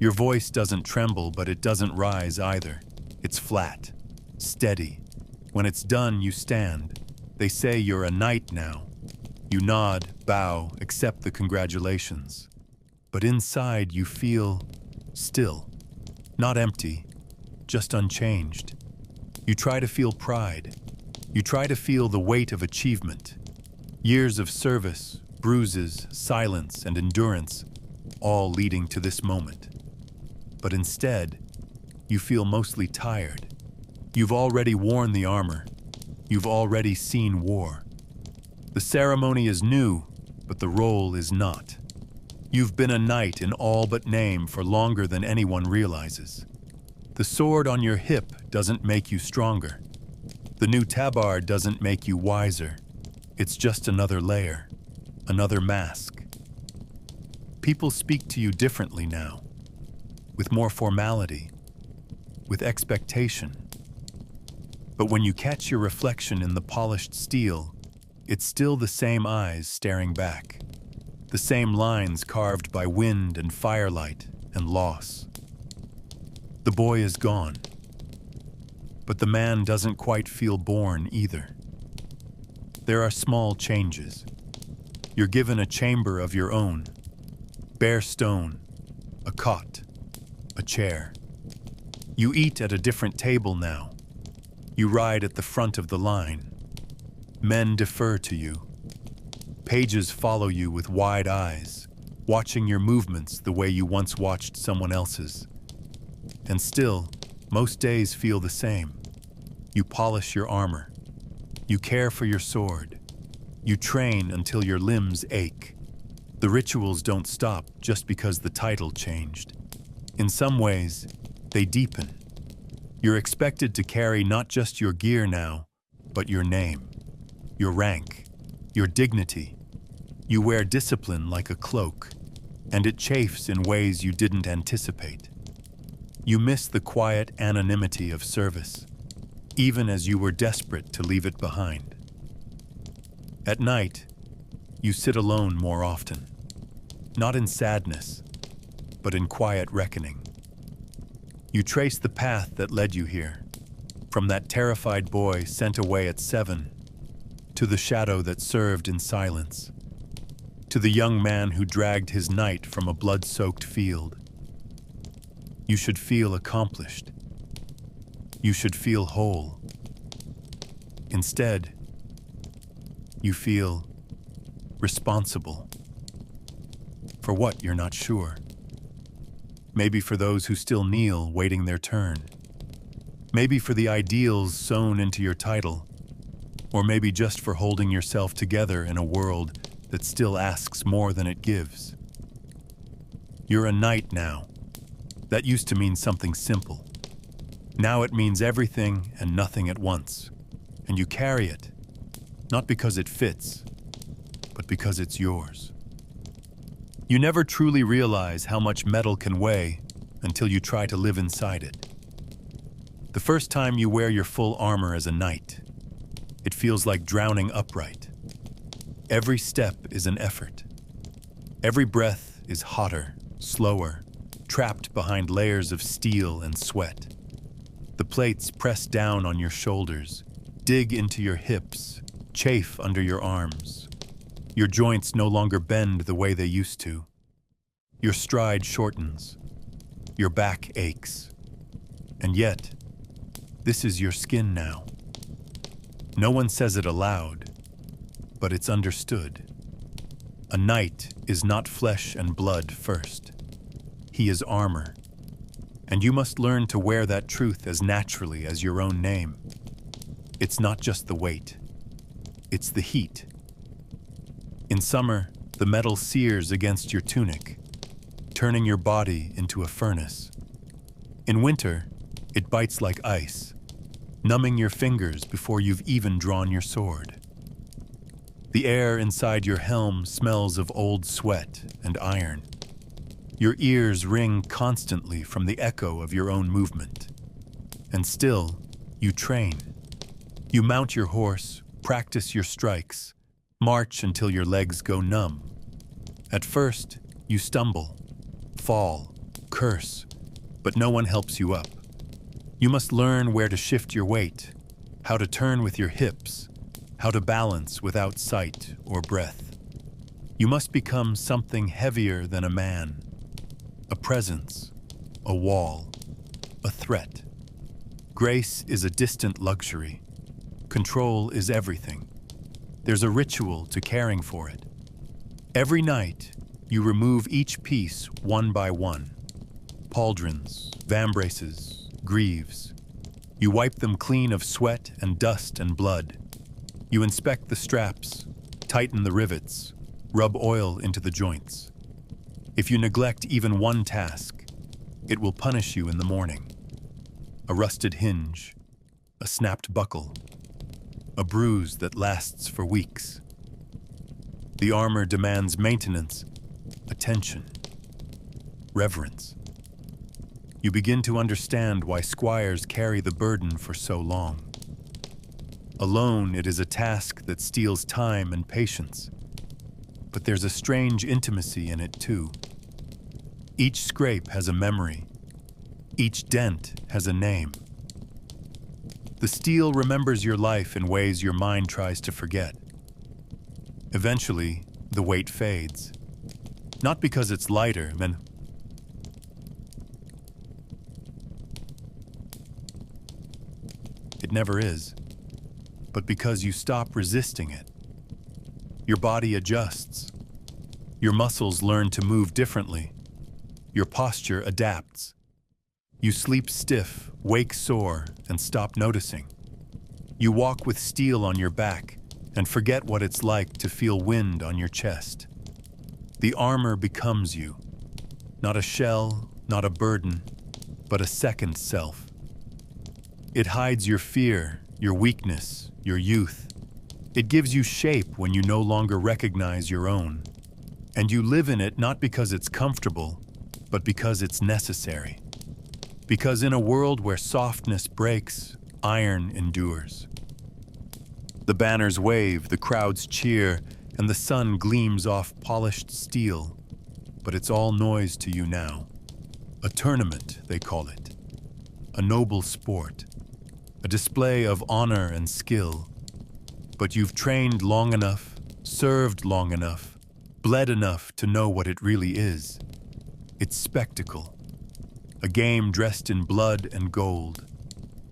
[SPEAKER 1] Your voice doesn't tremble, but it doesn't rise either. It's flat, steady. When it's done, you stand. They say you're a knight now. You nod, bow, accept the congratulations. But inside you feel still. Not empty, just unchanged. You try to feel pride. You try to feel the weight of achievement. Years of service, bruises, silence, and endurance, all leading to this moment. But instead, you feel mostly tired. You've already worn the armor. You've already seen war. The ceremony is new, but the role is not. You've been a knight in all but name for longer than anyone realizes. The sword on your hip doesn't make you stronger. The new tabard doesn't make you wiser. It's just another layer, another mask. People speak to you differently now, with more formality, with expectation. But when you catch your reflection in the polished steel, it's still the same eyes staring back, the same lines carved by wind and firelight and loss. The boy is gone, but the man doesn't quite feel born either. There are small changes. You're given a chamber of your own, bare stone, a cot, a chair. You eat at a different table now. You ride at the front of the line. Men defer to you. Pages follow you with wide eyes, watching your movements the way you once watched someone else's. And still, most days feel the same. You polish your armor. You care for your sword. You train until your limbs ache. The rituals don't stop just because the title changed. In some ways, they deepen. You're expected to carry not just your gear now, but your name, your rank, your dignity. You wear discipline like a cloak, and it chafes in ways you didn't anticipate. You miss the quiet anonymity of service, even as you were desperate to leave it behind. At night, you sit alone more often, not in sadness, but in quiet reckoning. You trace the path that led you here, from that terrified boy sent away at 7, to the shadow that served in silence, to the young man who dragged his knight from a blood-soaked field. You should feel accomplished. You should feel whole. Instead, you feel responsible. For what, you're not sure. Maybe for those who still kneel, waiting their turn. Maybe for the ideals sewn into your title. Or maybe just for holding yourself together in a world that still asks more than it gives. You're a knight now. That used to mean something simple. Now it means everything and nothing at once. And you carry it, not because it fits, but because it's yours. You never truly realize how much metal can weigh until you try to live inside it. The first time you wear your full armor as a knight, it feels like drowning upright. Every step is an effort. Every breath is hotter, slower, trapped behind layers of steel and sweat. The plates press down on your shoulders, dig into your hips, chafe under your arms. Your joints no longer bend the way they used to. Your stride shortens. Your back aches. And yet, this is your skin now. No one says it aloud, but it's understood. A knight is not flesh and blood first. He is armor. And you must learn to wear that truth as naturally as your own name. It's not just the weight. It's the heat. In summer, the metal sears against your tunic, turning your body into a furnace. In winter, it bites like ice, numbing your fingers before you've even drawn your sword. The air inside your helm smells of old sweat and iron. Your ears ring constantly from the echo of your own movement. And still, you train. You mount your horse, practice your strikes, march until your legs go numb. At first, you stumble, fall, curse, but no one helps you up. You must learn where to shift your weight, how to turn with your hips, how to balance without sight or breath. You must become something heavier than a man. A presence, a wall, a threat. Grace is a distant luxury. Control is everything. There's a ritual to caring for it. Every night, you remove each piece one by one. Pauldrons, vambraces, greaves. You wipe them clean of sweat and dust and blood. You inspect the straps, tighten the rivets, rub oil into the joints. If you neglect even one task, it will punish you in the morning. A rusted hinge, a snapped buckle, a bruise that lasts for weeks. The armor demands maintenance, attention, reverence. You begin to understand why squires carry the burden for so long. Alone, it is a task that steals time and patience. But there's a strange intimacy in it too. Each scrape has a memory. Each dent has a name. The steel remembers your life in ways your mind tries to forget. Eventually, the weight fades. Not because it's lighter than... It never is. But because you stop resisting it. Your body adjusts. Your muscles learn to move differently. Your posture adapts. You sleep stiff, wake sore, and stop noticing. You walk with steel on your back and forget what it's like to feel wind on your chest. The armor becomes you. Not a shell, not a burden, but a second self. It hides your fear, your weakness, your youth. It gives you shape when you no longer recognize your own. And you live in it not because it's comfortable, but because it's necessary. Because in a world where softness breaks, iron endures. The banners wave, the crowds cheer, and the sun gleams off polished steel. But it's all noise to you now. A tournament, they call it. A noble sport. A display of honor and skill. But you've trained long enough, served long enough, bled enough to know what it really is. It's spectacle. A game dressed in blood and gold.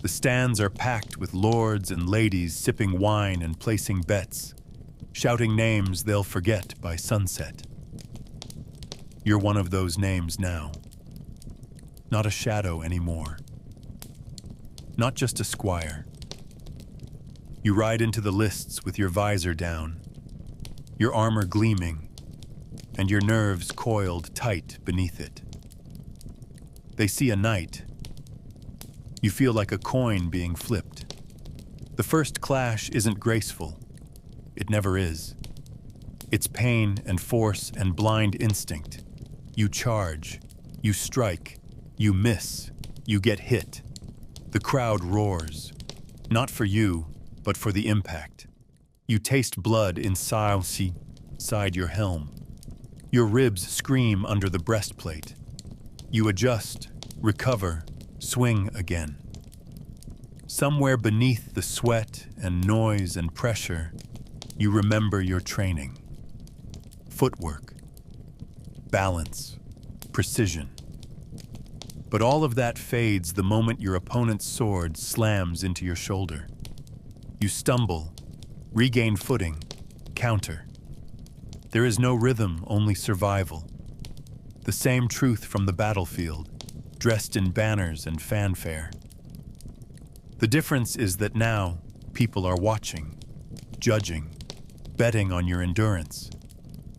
[SPEAKER 1] The stands are packed with lords and ladies sipping wine and placing bets, shouting names they'll forget by sunset. You're one of those names now. not a shadow anymore. Not just a squire. You ride into the lists with your visor down, your armor gleaming, and your nerves coiled tight beneath it. They see a knight. You feel like a coin being flipped. The first clash isn't graceful. It never is. It's pain and force and blind instinct. You charge, you strike, you miss, you get hit. The crowd roars, not for you, but for the impact. You taste blood inside your helm. Your ribs scream under the breastplate. You adjust, recover, swing again. Somewhere beneath the sweat and noise and pressure, you remember your training. Footwork, balance, precision. But all of that fades the moment your opponent's sword slams into your shoulder. You stumble, regain footing, counter. There is no rhythm, only survival. The same truth from the battlefield, dressed in banners and fanfare. The difference is that now, people are watching, judging, betting on your endurance.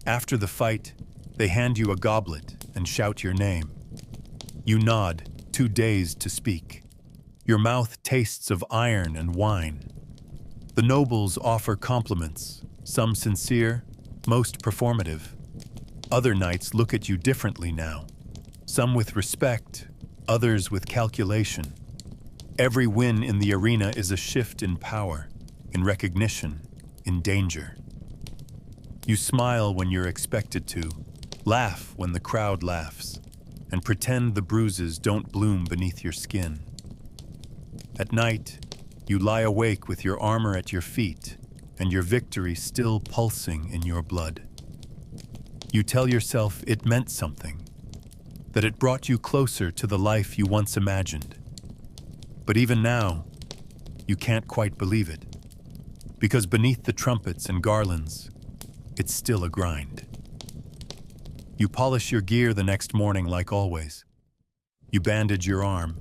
[SPEAKER 1] After the fight, they hand you a goblet and shout your name. You nod, too dazed to speak. Your mouth tastes of iron and wine. The nobles offer compliments, some sincere, most performative. Other knights look at you differently now, some with respect, others with calculation. Every win in the arena is a shift in power, in recognition, in danger. You smile when you're expected to, laugh when the crowd laughs, and pretend the bruises don't bloom beneath your skin. At night, you lie awake with your armor at your feet and your victory still pulsing in your blood. You tell yourself it meant something, that it brought you closer to the life you once imagined. But even now, you can't quite believe it, because beneath the trumpets and garlands, it's still a grind. You polish your gear the next morning like always. You bandage your arm.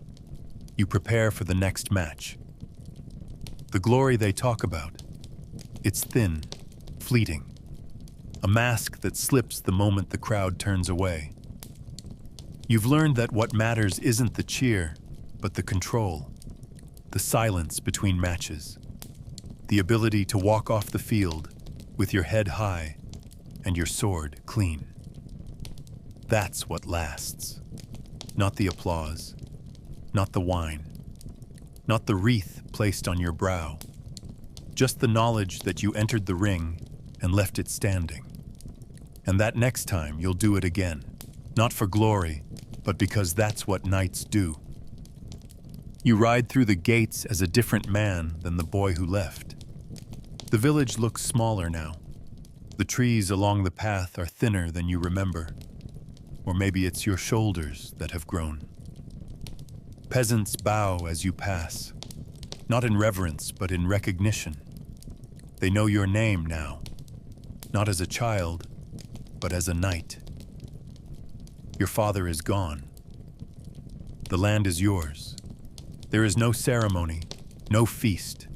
[SPEAKER 1] You prepare for the next match. The glory they talk about, it's thin, fleeting, a mask that slips the moment the crowd turns away. You've learned that what matters isn't the cheer, but the control, the silence between matches, the ability to walk off the field with your head high and your sword clean. That's what lasts. Not the applause, not the wine, not the wreath placed on your brow, just the knowledge that you entered the ring and left it standing. And that next time you'll do it again, not for glory, but because that's what knights do. You ride through the gates as a different man than the boy who left. The village looks smaller now. The trees along the path are thinner than you remember. Or maybe it's your shoulders that have grown. Peasants bow as you pass, not in reverence, but in recognition. They know your name now, not as a child, but as a knight. Your father is gone. The land is yours. There is no ceremony, no feast,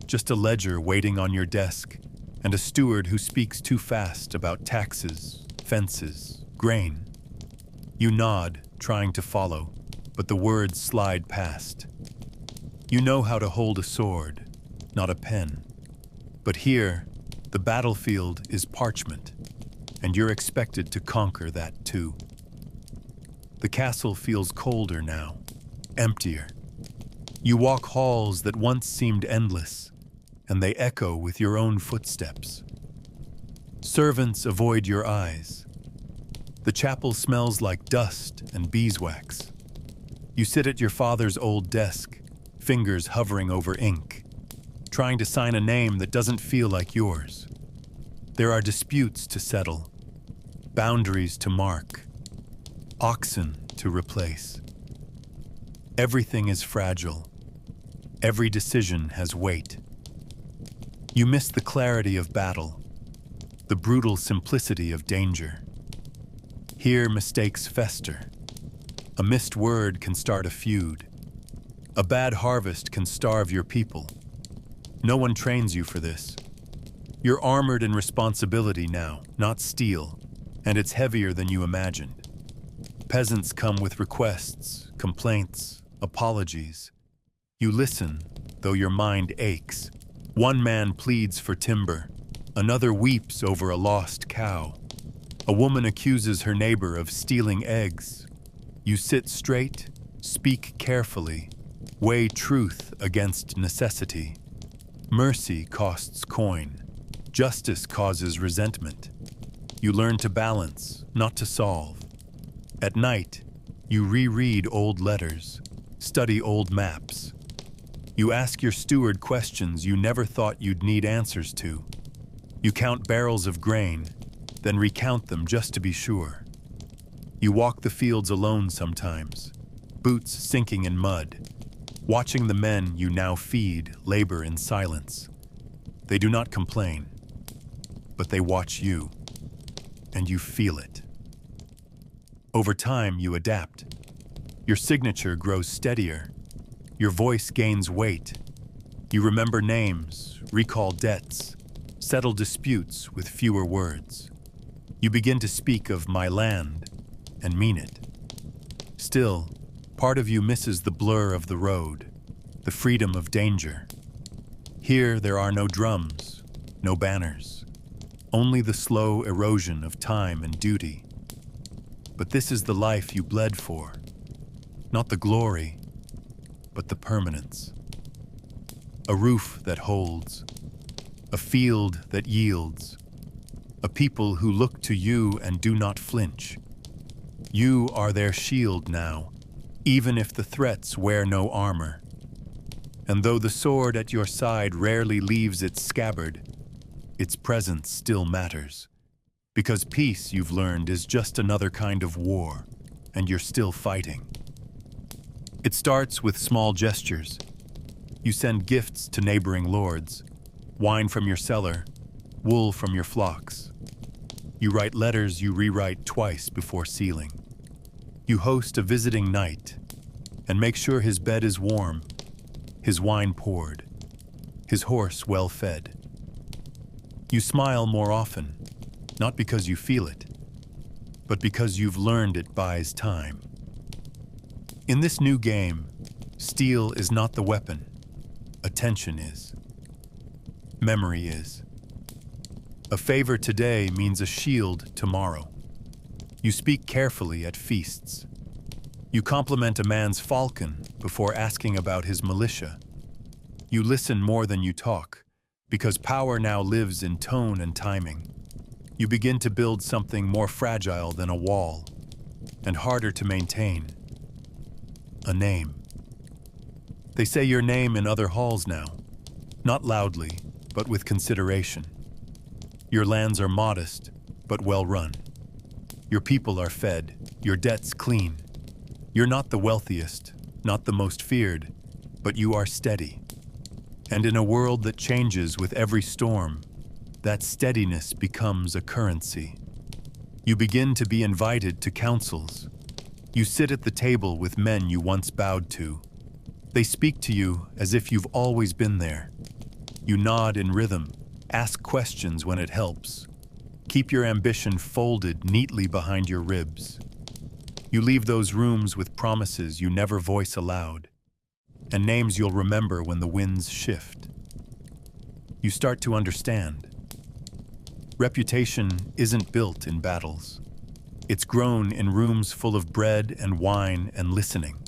[SPEAKER 1] just a ledger waiting on your desk and a steward who speaks too fast about taxes, fences, grain. You nod, trying to follow, but the words slide past. You know how to hold a sword, not a pen. But here, the battlefield is parchment, and you're expected to conquer that too. The castle feels colder now, emptier. You walk halls that once seemed endless, and they echo with your own footsteps. Servants avoid your eyes. The chapel smells like dust and beeswax. You sit at your father's old desk, fingers hovering over ink, trying to sign a name that doesn't feel like yours. There are disputes to settle, boundaries to mark, oxen to replace. Everything is fragile. Every decision has weight. You miss the clarity of battle, the brutal simplicity of danger. Here mistakes fester. A missed word can start a feud. A bad harvest can starve your people. No one trains you for this. You're armored in responsibility now, not steel, and it's heavier than you imagined. Peasants come with requests, complaints, apologies. You listen, though your mind aches. One man pleads for timber. Another weeps over a lost cow. A woman accuses her neighbor of stealing eggs. You sit straight, speak carefully, weigh truth against necessity. Mercy costs coin. Justice causes resentment. You learn to balance, not to solve. At night, you reread old letters, study old maps. You ask your steward questions you never thought you'd need answers to. You count barrels of grain, then recount them just to be sure. You walk the fields alone sometimes, boots sinking in mud, watching the men you now feed labor in silence. They do not complain, but they watch you, and you feel it. Over time, you adapt. Your signature grows steadier. Your voice gains weight. You remember names, recall debts, settle disputes with fewer words. You begin to speak of my land and mean it. Still, part of you misses the blur of the road, the freedom of danger. Here there are no drums, no banners, only the slow erosion of time and duty. But this is the life you bled for, not the glory, but the permanence. A roof that holds, a field that yields, a people who look to you and do not flinch. You are their shield now, even if the threats wear no armor. And though the sword at your side rarely leaves its scabbard, its presence still matters. Because peace, you've learned, is just another kind of war, and you're still fighting. It starts with small gestures. You send gifts to neighboring lords, wine from your cellar, wool from your flocks. You write letters you rewrite twice before sealing. You host a visiting night and make sure his bed is warm, his wine poured, his horse well fed. You smile more often, not because you feel it, but because you've learned it buys time. In this new game, steel is not the weapon. Attention is. Memory is. A favor today means a shield tomorrow. You speak carefully at feasts. You compliment a man's falcon before asking about his militia. You listen more than you talk, because power now lives in tone and timing. You begin to build something more fragile than a wall, and harder to maintain. A name. They say your name in other halls now, not loudly, but with consideration. Your lands are modest, but well run. Your people are fed, your debts clean. You're not the wealthiest, not the most feared, but you are steady. And in a world that changes with every storm, that steadiness becomes a currency. You begin to be invited to councils. You sit at the table with men you once bowed to. They speak to you as if you've always been there. You nod in rhythm, ask questions when it helps. Keep your ambition folded neatly behind your ribs. You leave those rooms with promises you never voice aloud, and names you'll remember when the winds shift. You start to understand. Reputation isn't built in battles. It's grown in rooms full of bread and wine and listening.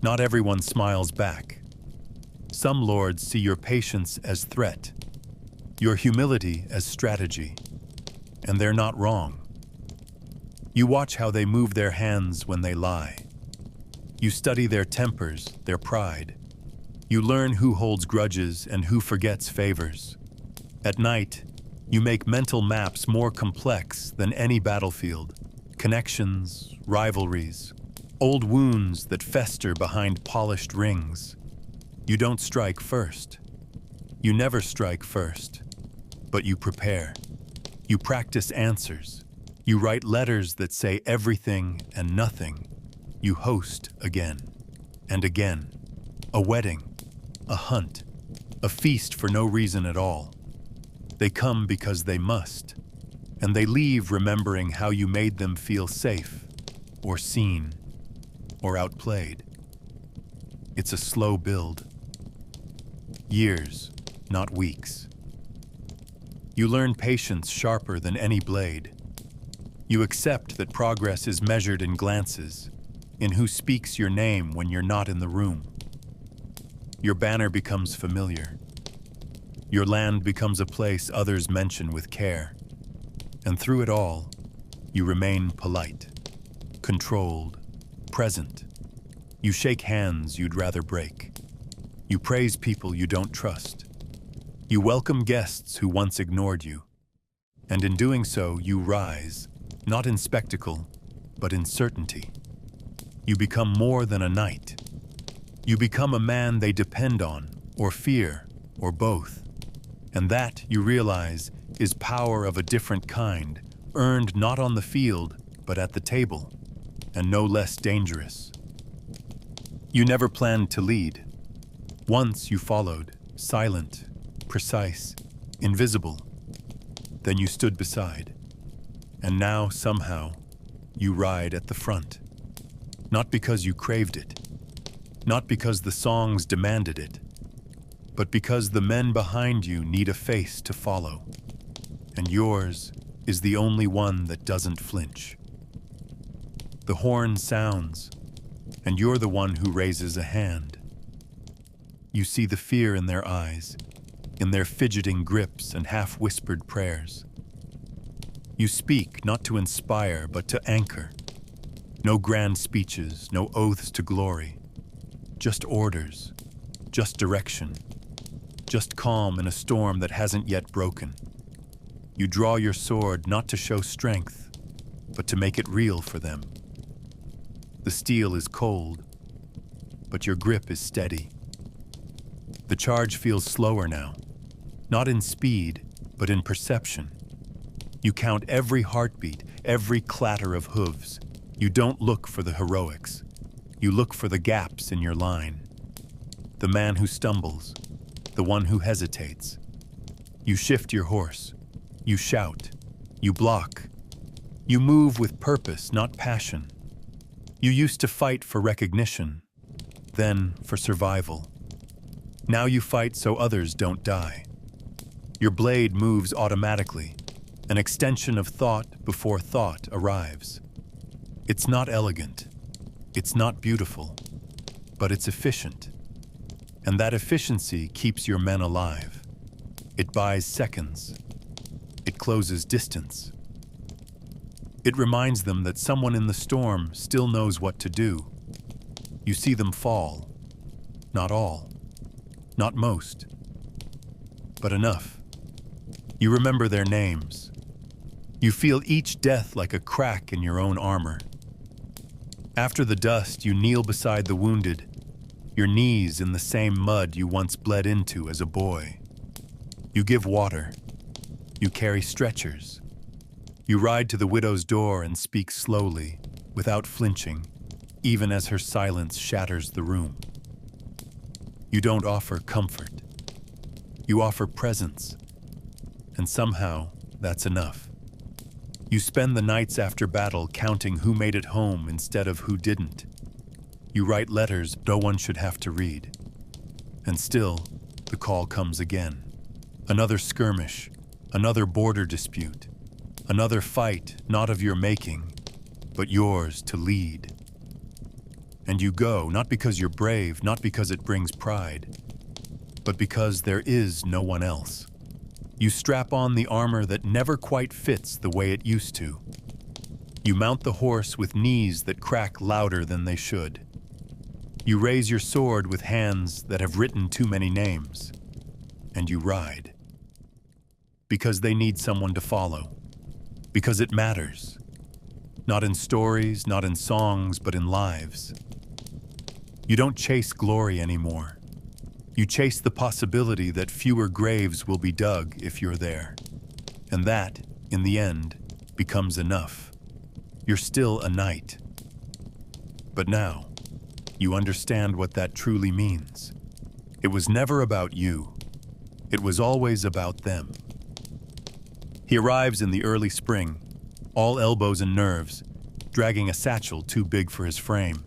[SPEAKER 1] Not everyone smiles back. Some lords see your patience as threat, your humility as strategy, and they're not wrong. You watch how they move their hands when they lie. You study their tempers, their pride. You learn who holds grudges and who forgets favors. At night, you make mental maps more complex than any battlefield. Connections, rivalries, old wounds that fester behind polished rings. You don't strike first. You never strike first, but you prepare. You practice answers. You write letters that say everything and nothing. you host again and again. A wedding, a hunt, a feast for no reason at all. They come because they must, and they leave remembering how you made them feel safe, or seen, or outplayed. It's a slow build. Years, not weeks. You learn patience sharper than any blade. You accept that progress is measured in glances, in who speaks your name when you're not in the room. Your banner becomes familiar. Your land becomes a place others mention with care. And through it all, you remain polite, controlled, present. You shake hands you'd rather break. You praise people you don't trust. You welcome guests who once ignored you. And in doing so, you rise, not in spectacle, but in certainty. You become more than a knight. You become a man they depend on, or fear, or both. And that, you realize, is power of a different kind, earned not on the field, but at the table, and no less dangerous. You never planned to lead. Once you followed, silent, precise, invisible. Then you stood beside. And now, somehow, you ride at the front. Not because you craved it, not because the songs demanded it, but because the men behind you need a face to follow. And yours is the only one that doesn't flinch. The horn sounds, and you're the one who raises a hand. You see the fear in their eyes, in their fidgeting grips and half-whispered prayers. You speak not to inspire, but to anchor. No grand speeches, no oaths to glory. Just orders, just direction, just calm in a storm that hasn't yet broken. You draw your sword not to show strength, but to make it real for them. The steel is cold, but your grip is steady. The charge feels slower now, not in speed, but in perception. You count every heartbeat, every clatter of hooves. You don't look for the heroics. You look for the gaps in your line. The man who stumbles, the one who hesitates. You shift your horse. You shout. You block. You move with purpose, not passion. You used to fight for recognition, then for survival. Now you fight so others don't die. Your blade moves automatically, an extension of thought before thought arrives. It's not elegant, it's not beautiful, but it's efficient. And that efficiency keeps your men alive. It buys seconds. It closes distance. It reminds them that someone in the storm still knows what to do. You see them fall. Not all. Not most. But enough. You remember their names. You feel each death like a crack in your own armor. After the dust, you kneel beside the wounded, your knees in the same mud you once bled into as a boy. You give water. You carry stretchers. You ride to the widow's door and speak slowly, without flinching, even as her silence shatters the room. You don't offer comfort. You offer presence. And somehow, that's enough. You spend the nights after battle counting who made it home instead of who didn't. You write letters no one should have to read. And still, the call comes again. Another skirmish, another border dispute, another fight not of your making, but yours to lead. And you go, not because you're brave, not because it brings pride, but because there is no one else. You strap on the armor that never quite fits the way it used to. You mount the horse with knees that crack louder than they should. You raise your sword with hands that have written too many names. And you ride. Because they need someone to follow. Because it matters. Not in stories, not in songs, but in lives. You don't chase glory anymore. You chase the possibility that fewer graves will be dug if you're there. And that, in the end, becomes enough. You're still a knight. But now, you understand what that truly means. It was never about you. It was always about them. He arrives in the early spring, all elbows and nerves, dragging a satchel too big for his frame.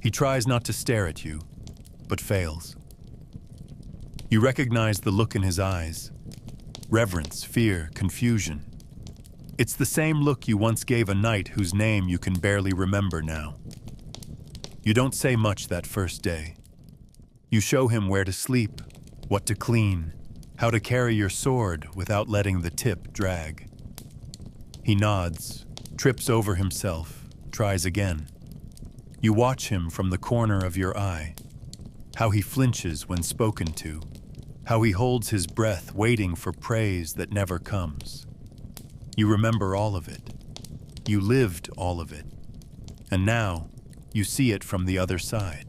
[SPEAKER 1] He tries not to stare at you, but fails. You recognize the look in his eyes. Reverence, fear, confusion. It's the same look you once gave a knight whose name you can barely remember now. You don't say much that first day. You show him where to sleep, what to clean, how to carry your sword without letting the tip drag. He nods, trips over himself, tries again. You watch him from the corner of your eye, how he flinches when spoken to, how he holds his breath waiting for praise that never comes. You remember all of it. You lived all of it. And now, you see it from the other side.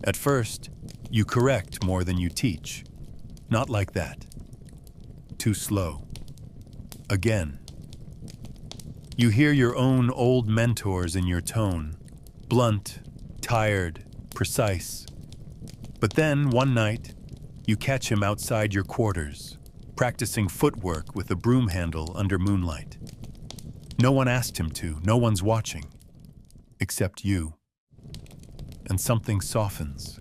[SPEAKER 1] At first, you correct more than you teach. Not like that. Too slow. Again. You hear your own old mentors in your tone, blunt, tired, precise. But then, one night, you catch him outside your quarters, practicing footwork with a broom handle under moonlight. No one asked him to, no one's watching, except you. And something softens.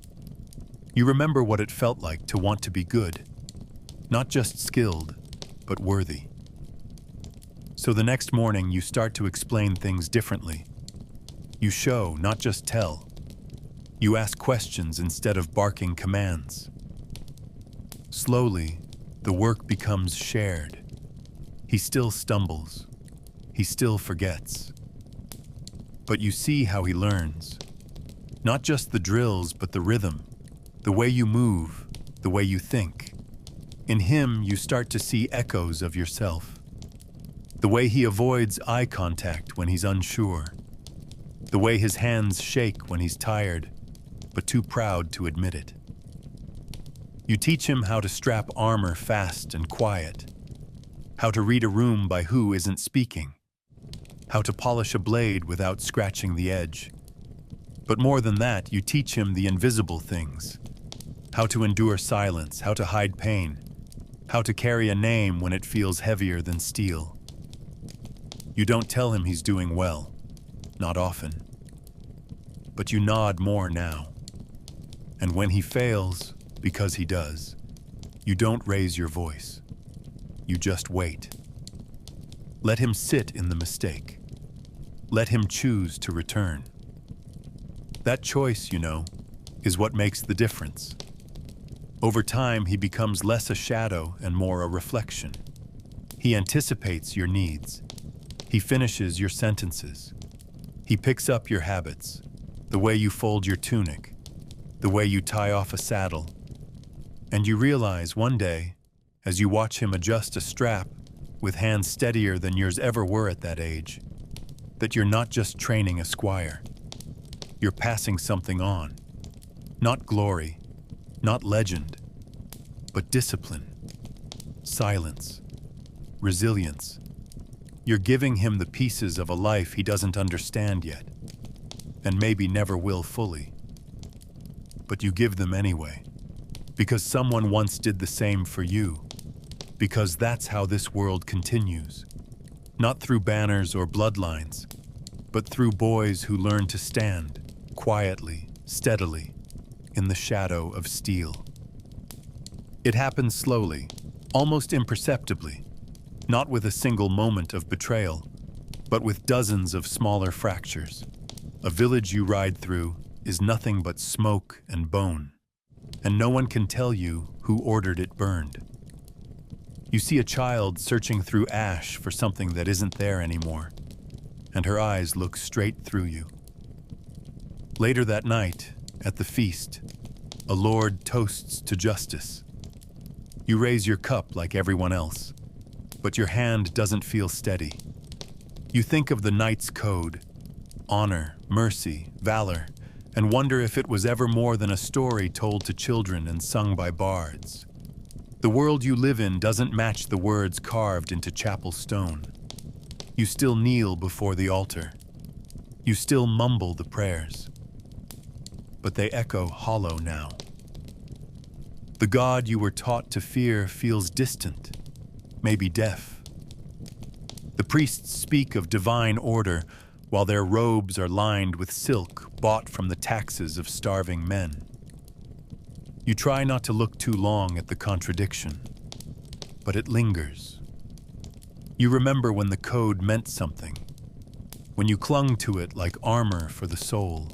[SPEAKER 1] You remember what it felt like to want to be good, not just skilled, but worthy. So the next morning you start to explain things differently. You show, not just tell. You ask questions instead of barking commands. Slowly, the work becomes shared. He still stumbles. He still forgets. But you see how he learns. Not just the drills, but the rhythm, the way you move, the way you think. In him, you start to see echoes of yourself. The way he avoids eye contact when he's unsure. The way his hands shake when he's tired, but too proud to admit it. You teach him how to strap armor fast and quiet, how to read a room by who isn't speaking, how to polish a blade without scratching the edge. But more than that, you teach him the invisible things, how to endure silence, how to hide pain, how to carry a name when it feels heavier than steel. You don't tell him he's doing well, not often. But you nod more now. And when he fails, because he does, you don't raise your voice. You just wait. Let him sit in the mistake. Let him choose to return. That choice, you know, is what makes the difference. Over time, he becomes less a shadow and more a reflection. He anticipates your needs. He finishes your sentences. He picks up your habits, the way you fold your tunic, the way you tie off a saddle. And you realize one day, as you watch him adjust a strap with hands steadier than yours ever were at that age, that you're not just training a squire. You're passing something on. Not glory, not legend, but discipline, silence, resilience. You're giving him the pieces of a life he doesn't understand yet, and maybe never will fully. But you give them anyway, because someone once did the same for you, because that's how this world continues, not through banners or bloodlines, but through boys who learn to stand, quietly, steadily, in the shadow of steel. It happens slowly, almost imperceptibly, not with a single moment of betrayal, but with dozens of smaller fractures. A village you ride through is nothing but smoke and bone, and no one can tell you who ordered it burned. You see a child searching through ash for something that isn't there anymore, and her eyes look straight through you. Later that night, at the feast, a lord toasts to justice. You raise your cup like everyone else, but your hand doesn't feel steady. You think of the knight's code, honor, mercy, valor, and wonder if it was ever more than a story told to children and sung by bards. The world you live in doesn't match the words carved into chapel stone. You still kneel before the altar. You still mumble the prayers, but they echo hollow now. The God you were taught to fear feels distant, maybe deaf. The priests speak of divine order while their robes are lined with silk bought from the taxes of starving men. You try not to look too long at the contradiction, but it lingers. You remember when the code meant something, when you clung to it like armor for the soul.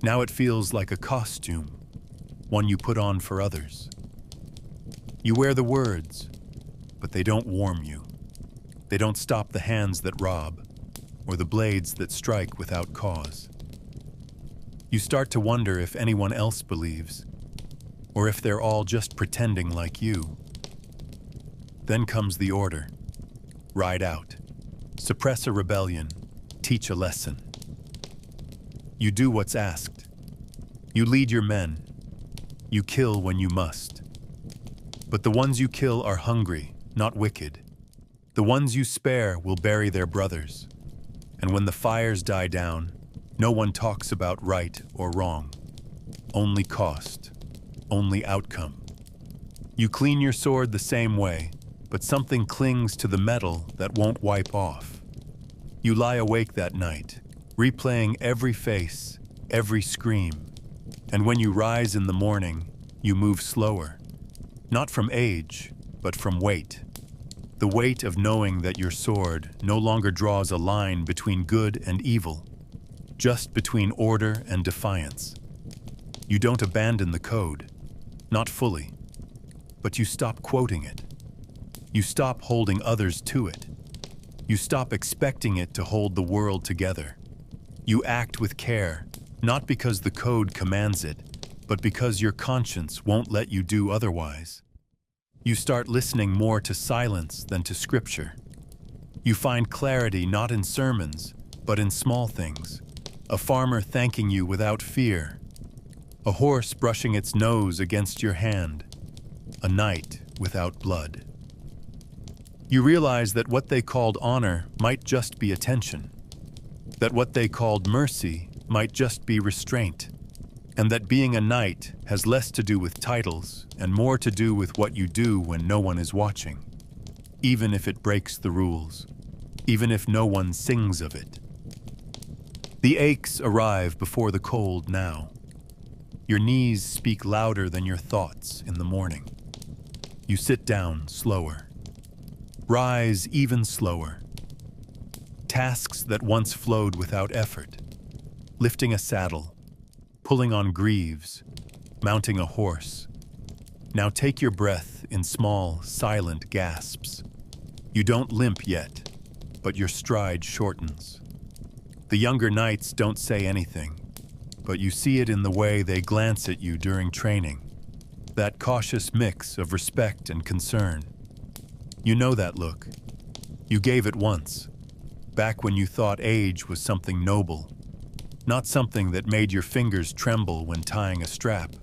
[SPEAKER 1] Now it feels like a costume, one you put on for others. You wear the words, but they don't warm you. They don't stop the hands that rob, or the blades that strike without cause. You start to wonder if anyone else believes, or if they're all just pretending like you. Then comes the order. Ride out. Suppress a rebellion. Teach a lesson. You do what's asked. You lead your men. You kill when you must. But the ones you kill are hungry, not wicked. The ones you spare will bury their brothers. And when the fires die down, no one talks about right or wrong. Only cost. Only outcome. You clean your sword the same way, but something clings to the metal that won't wipe off. You lie awake that night, replaying every face, every scream. And when you rise in the morning, you move slower. Not from age, but from weight. The weight of knowing that your sword no longer draws a line between good and evil, just between order and defiance. You don't abandon the code, not fully, but you stop quoting it. You stop holding others to it. You stop expecting it to hold the world together. You act with care, not because the code commands it, but because your conscience won't let you do otherwise. You start listening more to silence than to scripture. You find clarity not in sermons, but in small things. A farmer thanking you without fear. A horse brushing its nose against your hand. A night without blood. You realize that what they called honor might just be attention. That what they called mercy might just be restraint. And that being a knight has less to do with titles and more to do with what you do when no one is watching. Even if it breaks the rules. Even if no one sings of it. The aches arrive before the cold now. Your knees speak louder than your thoughts in the morning. You sit down slower. Rise even slower. Tasks that once flowed without effort. Lifting a saddle. Pulling on greaves. Mounting a horse. Now take your breath in small, silent gasps. You don't limp yet, but your stride shortens. The younger knights don't say anything, but you see it in the way they glance at you during training. That cautious mix of respect and concern. You know that look. You gave it once, back when you thought age was something noble, not something that made your fingers tremble when tying a strap.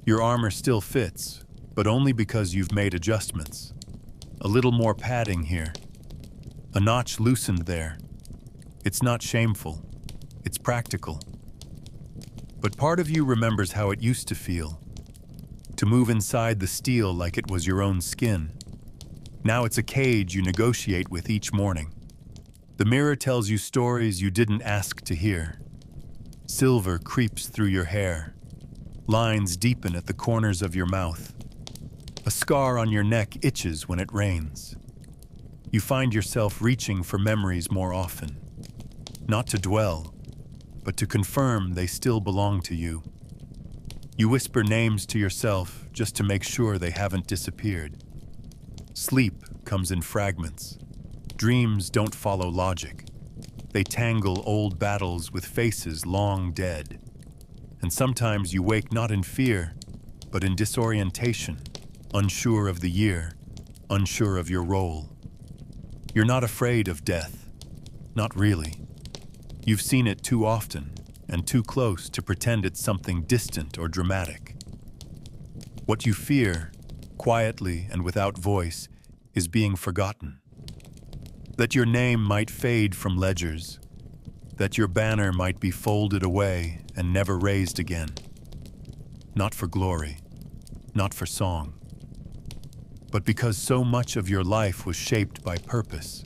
[SPEAKER 1] Your armor still fits, but only because you've made adjustments. A little more padding here. A notch loosened there. It's not shameful. It's practical. But part of you remembers how it used to feel. To move inside the steel like it was your own skin. Now it's a cage you negotiate with each morning. The mirror tells you stories you didn't ask to hear. Silver creeps through your hair. Lines deepen at the corners of your mouth. A scar on your neck itches when it rains. You find yourself reaching for memories more often. Not to dwell, but to confirm they still belong to you. You whisper names to yourself just to make sure they haven't disappeared. Sleep comes in fragments. Dreams don't follow logic. They tangle old battles with faces long dead. And sometimes you wake not in fear, but in disorientation, unsure of the year, unsure of your role. You're not afraid of death. Not really. You've seen it too often and too close to pretend it's something distant or dramatic. What you fear, quietly and without voice, is being forgotten. That your name might fade from ledgers. that your banner might be folded away and never raised again. Not for glory, not for song, but because so much of your life was shaped by purpose.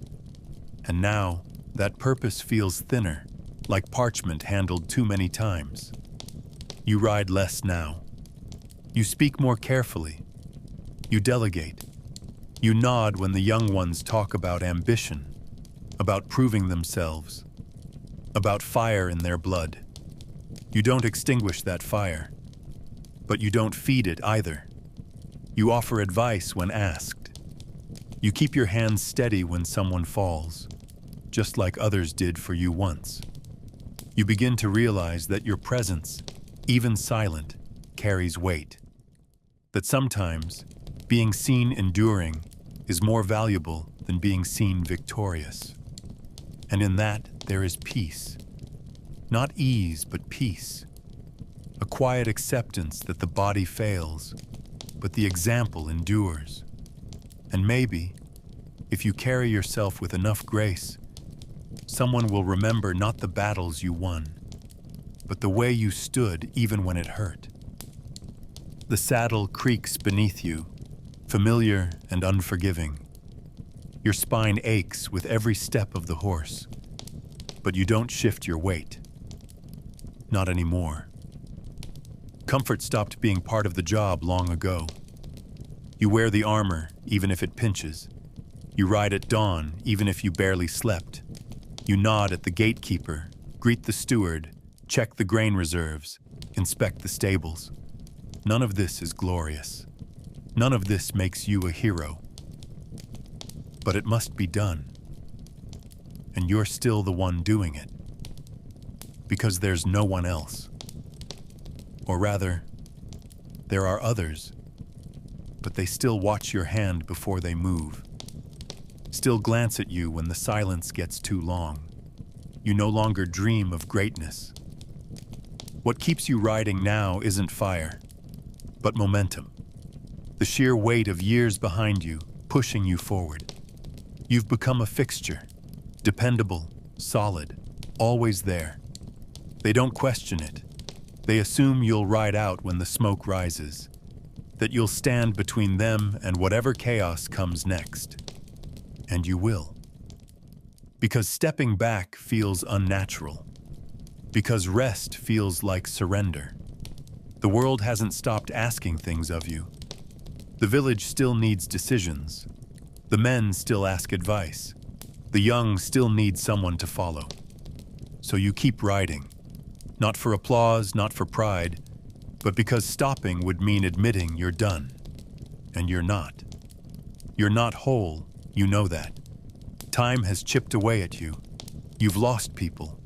[SPEAKER 1] And now, that purpose feels thinner, like parchment handled too many times. You ride less now. You speak more carefully. You delegate. You nod when the young ones talk about ambition, about proving themselves, about fire in their blood. You don't extinguish that fire, but you don't feed it either. You offer advice when asked. You keep your hands steady when someone falls, just like others did for you once. You begin to realize that your presence, even silent, carries weight. That sometimes, being seen enduring is more valuable than being seen victorious. And in that, there is peace. Not ease, but peace. A quiet acceptance that the body fails, but the example endures. And maybe, if you carry yourself with enough grace, someone will remember not the battles you won, but the way you stood even when it hurt. The saddle creaks beneath you, familiar and unforgiving. Your spine aches with every step of the horse, but you don't shift your weight. Not anymore. Comfort stopped being part of the job long ago. You wear the armor, even if it pinches. You ride at dawn, even if you barely slept. You nod at the gatekeeper, greet the steward, check the grain reserves, inspect the stables. None of this is glorious. None of this makes you a hero. But it must be done. And you're still the one doing it. Because there's no one else. Or rather, there are others, but they still watch your hand before they move. Still glance at you when the silence gets too long. You no longer dream of greatness. What keeps you riding now isn't fire, but momentum. The sheer weight of years behind you, pushing you forward. You've become a fixture, dependable, solid, always there. They don't question it. They assume you'll ride out when the smoke rises, that you'll stand between them and whatever chaos comes next. And you will. Because stepping back feels unnatural. Because rest feels like surrender. The world hasn't stopped asking things of you. The village still needs decisions. The men still ask advice. The young still need someone to follow. So you keep riding. Not for applause, not for pride, but because stopping would mean admitting you're done. And you're not. You're not whole, you know that. Time has chipped away at you. You've lost people.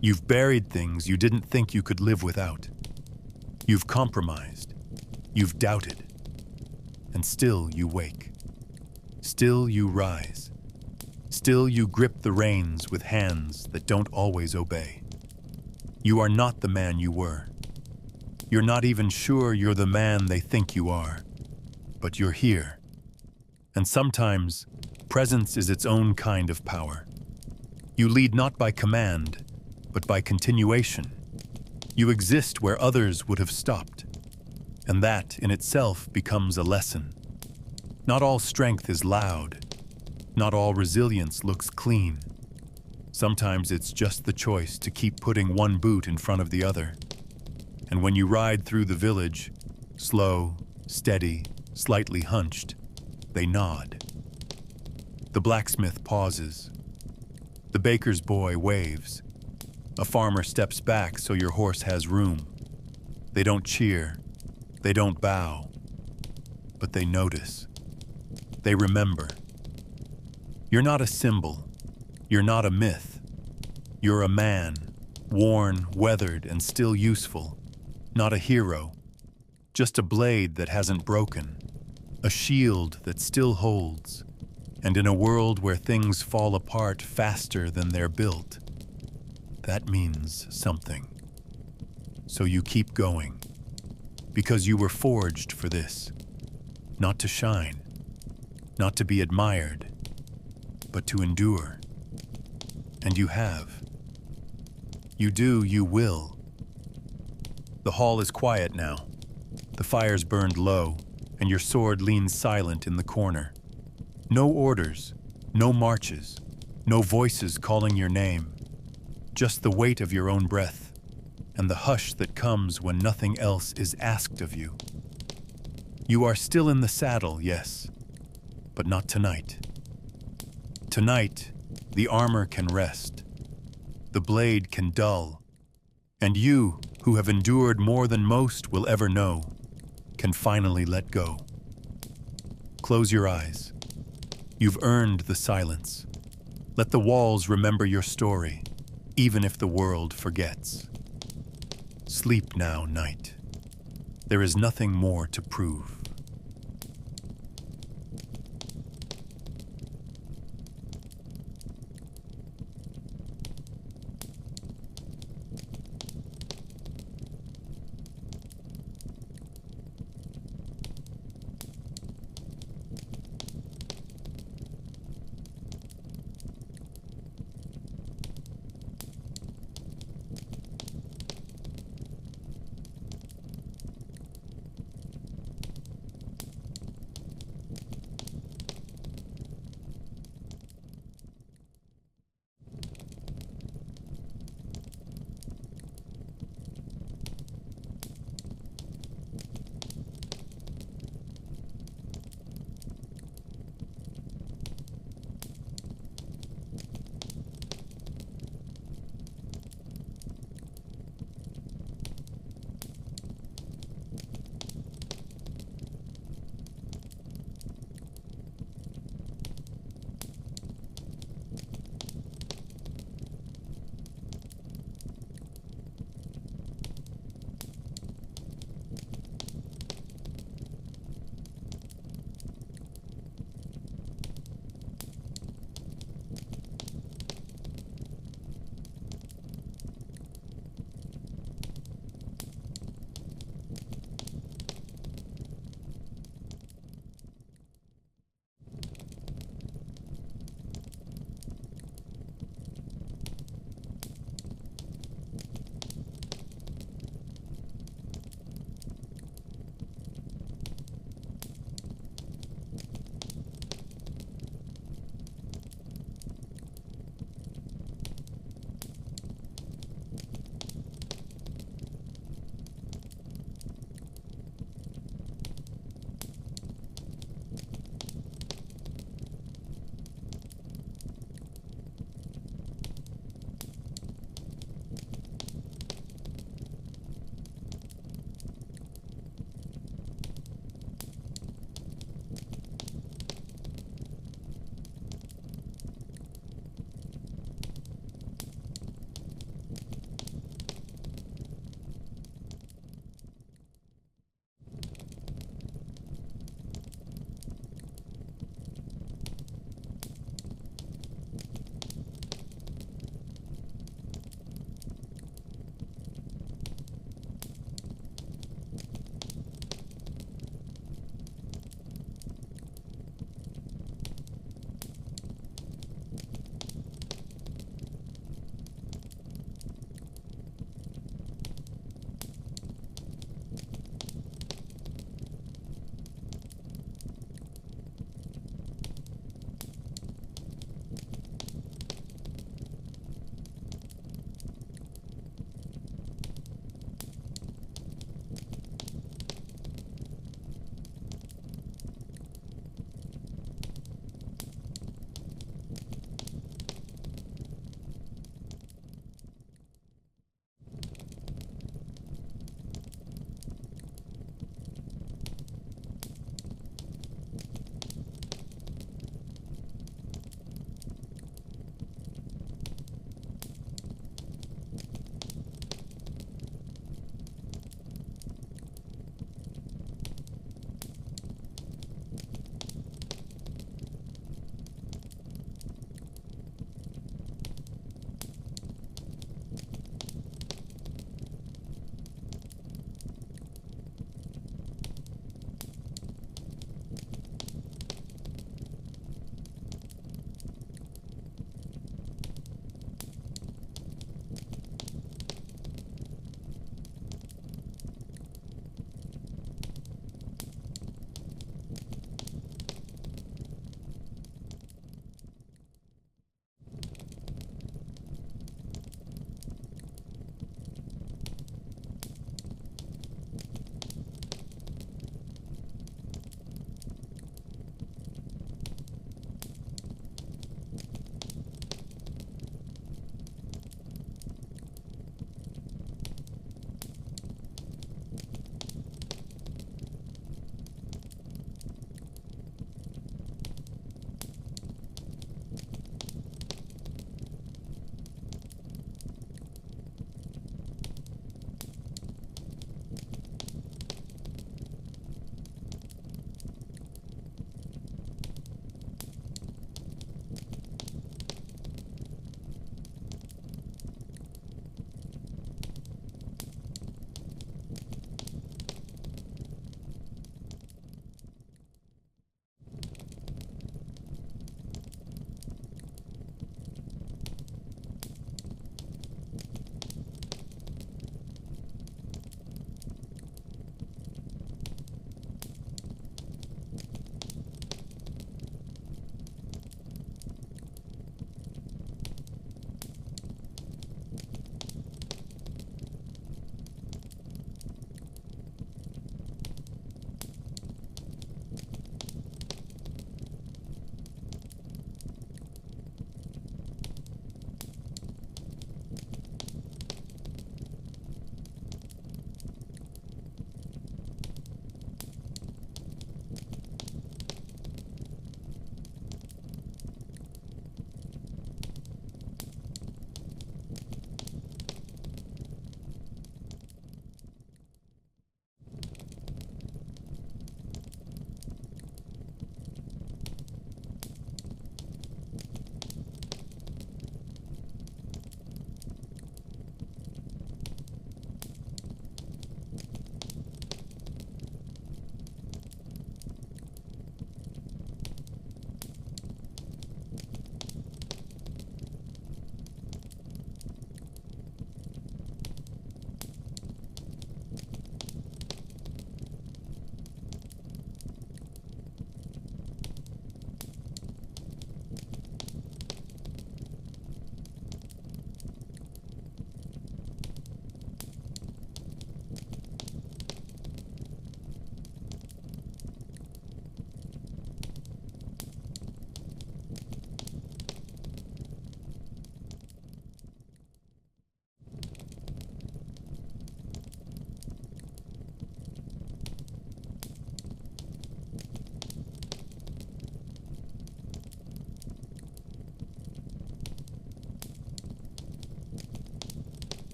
[SPEAKER 1] You've buried things you didn't think you could live without. You've compromised. You've doubted. And still you wake. Still you rise. Still you grip the reins with hands that don't always obey. You are not the man you were. You're not even sure you're the man they think you are. But you're here. And sometimes, presence is its own kind of power. You lead not by command, but by continuation. You exist where others would have stopped. And that, in itself, becomes a lesson. Not all strength is loud. Not all resilience looks clean. Sometimes it's just the choice to keep putting one boot in front of the other. And when you ride through the village, slow, steady, slightly hunched, they nod. The blacksmith pauses. The baker's boy waves. A farmer steps back so your horse has room. They don't cheer. They don't bow. But they notice. They remember. You're not a symbol. You're not a myth. You're a man, worn, weathered, and still useful. Not a hero. Just a blade that hasn't broken. A shield that still holds. And in a world where things fall apart faster than they're built, that means something. So you keep going. Because you were forged for this. Not to shine. Not to be admired. But to endure. And you have. You do, you will. The hall is quiet now. The fire's burned low, and your sword leans silent in the corner. No orders, no marches, no voices calling your name. Just the weight of your own breath, and the hush that comes when nothing else is asked of you. You are still in the saddle, yes, but not tonight. Tonight, the armor can rest. The blade can dull, and you, who have endured more than most will ever know, can finally let go. Close your eyes. You've earned the silence. Let the walls remember your story, even if the world forgets. Sleep now, night. There is nothing more to prove.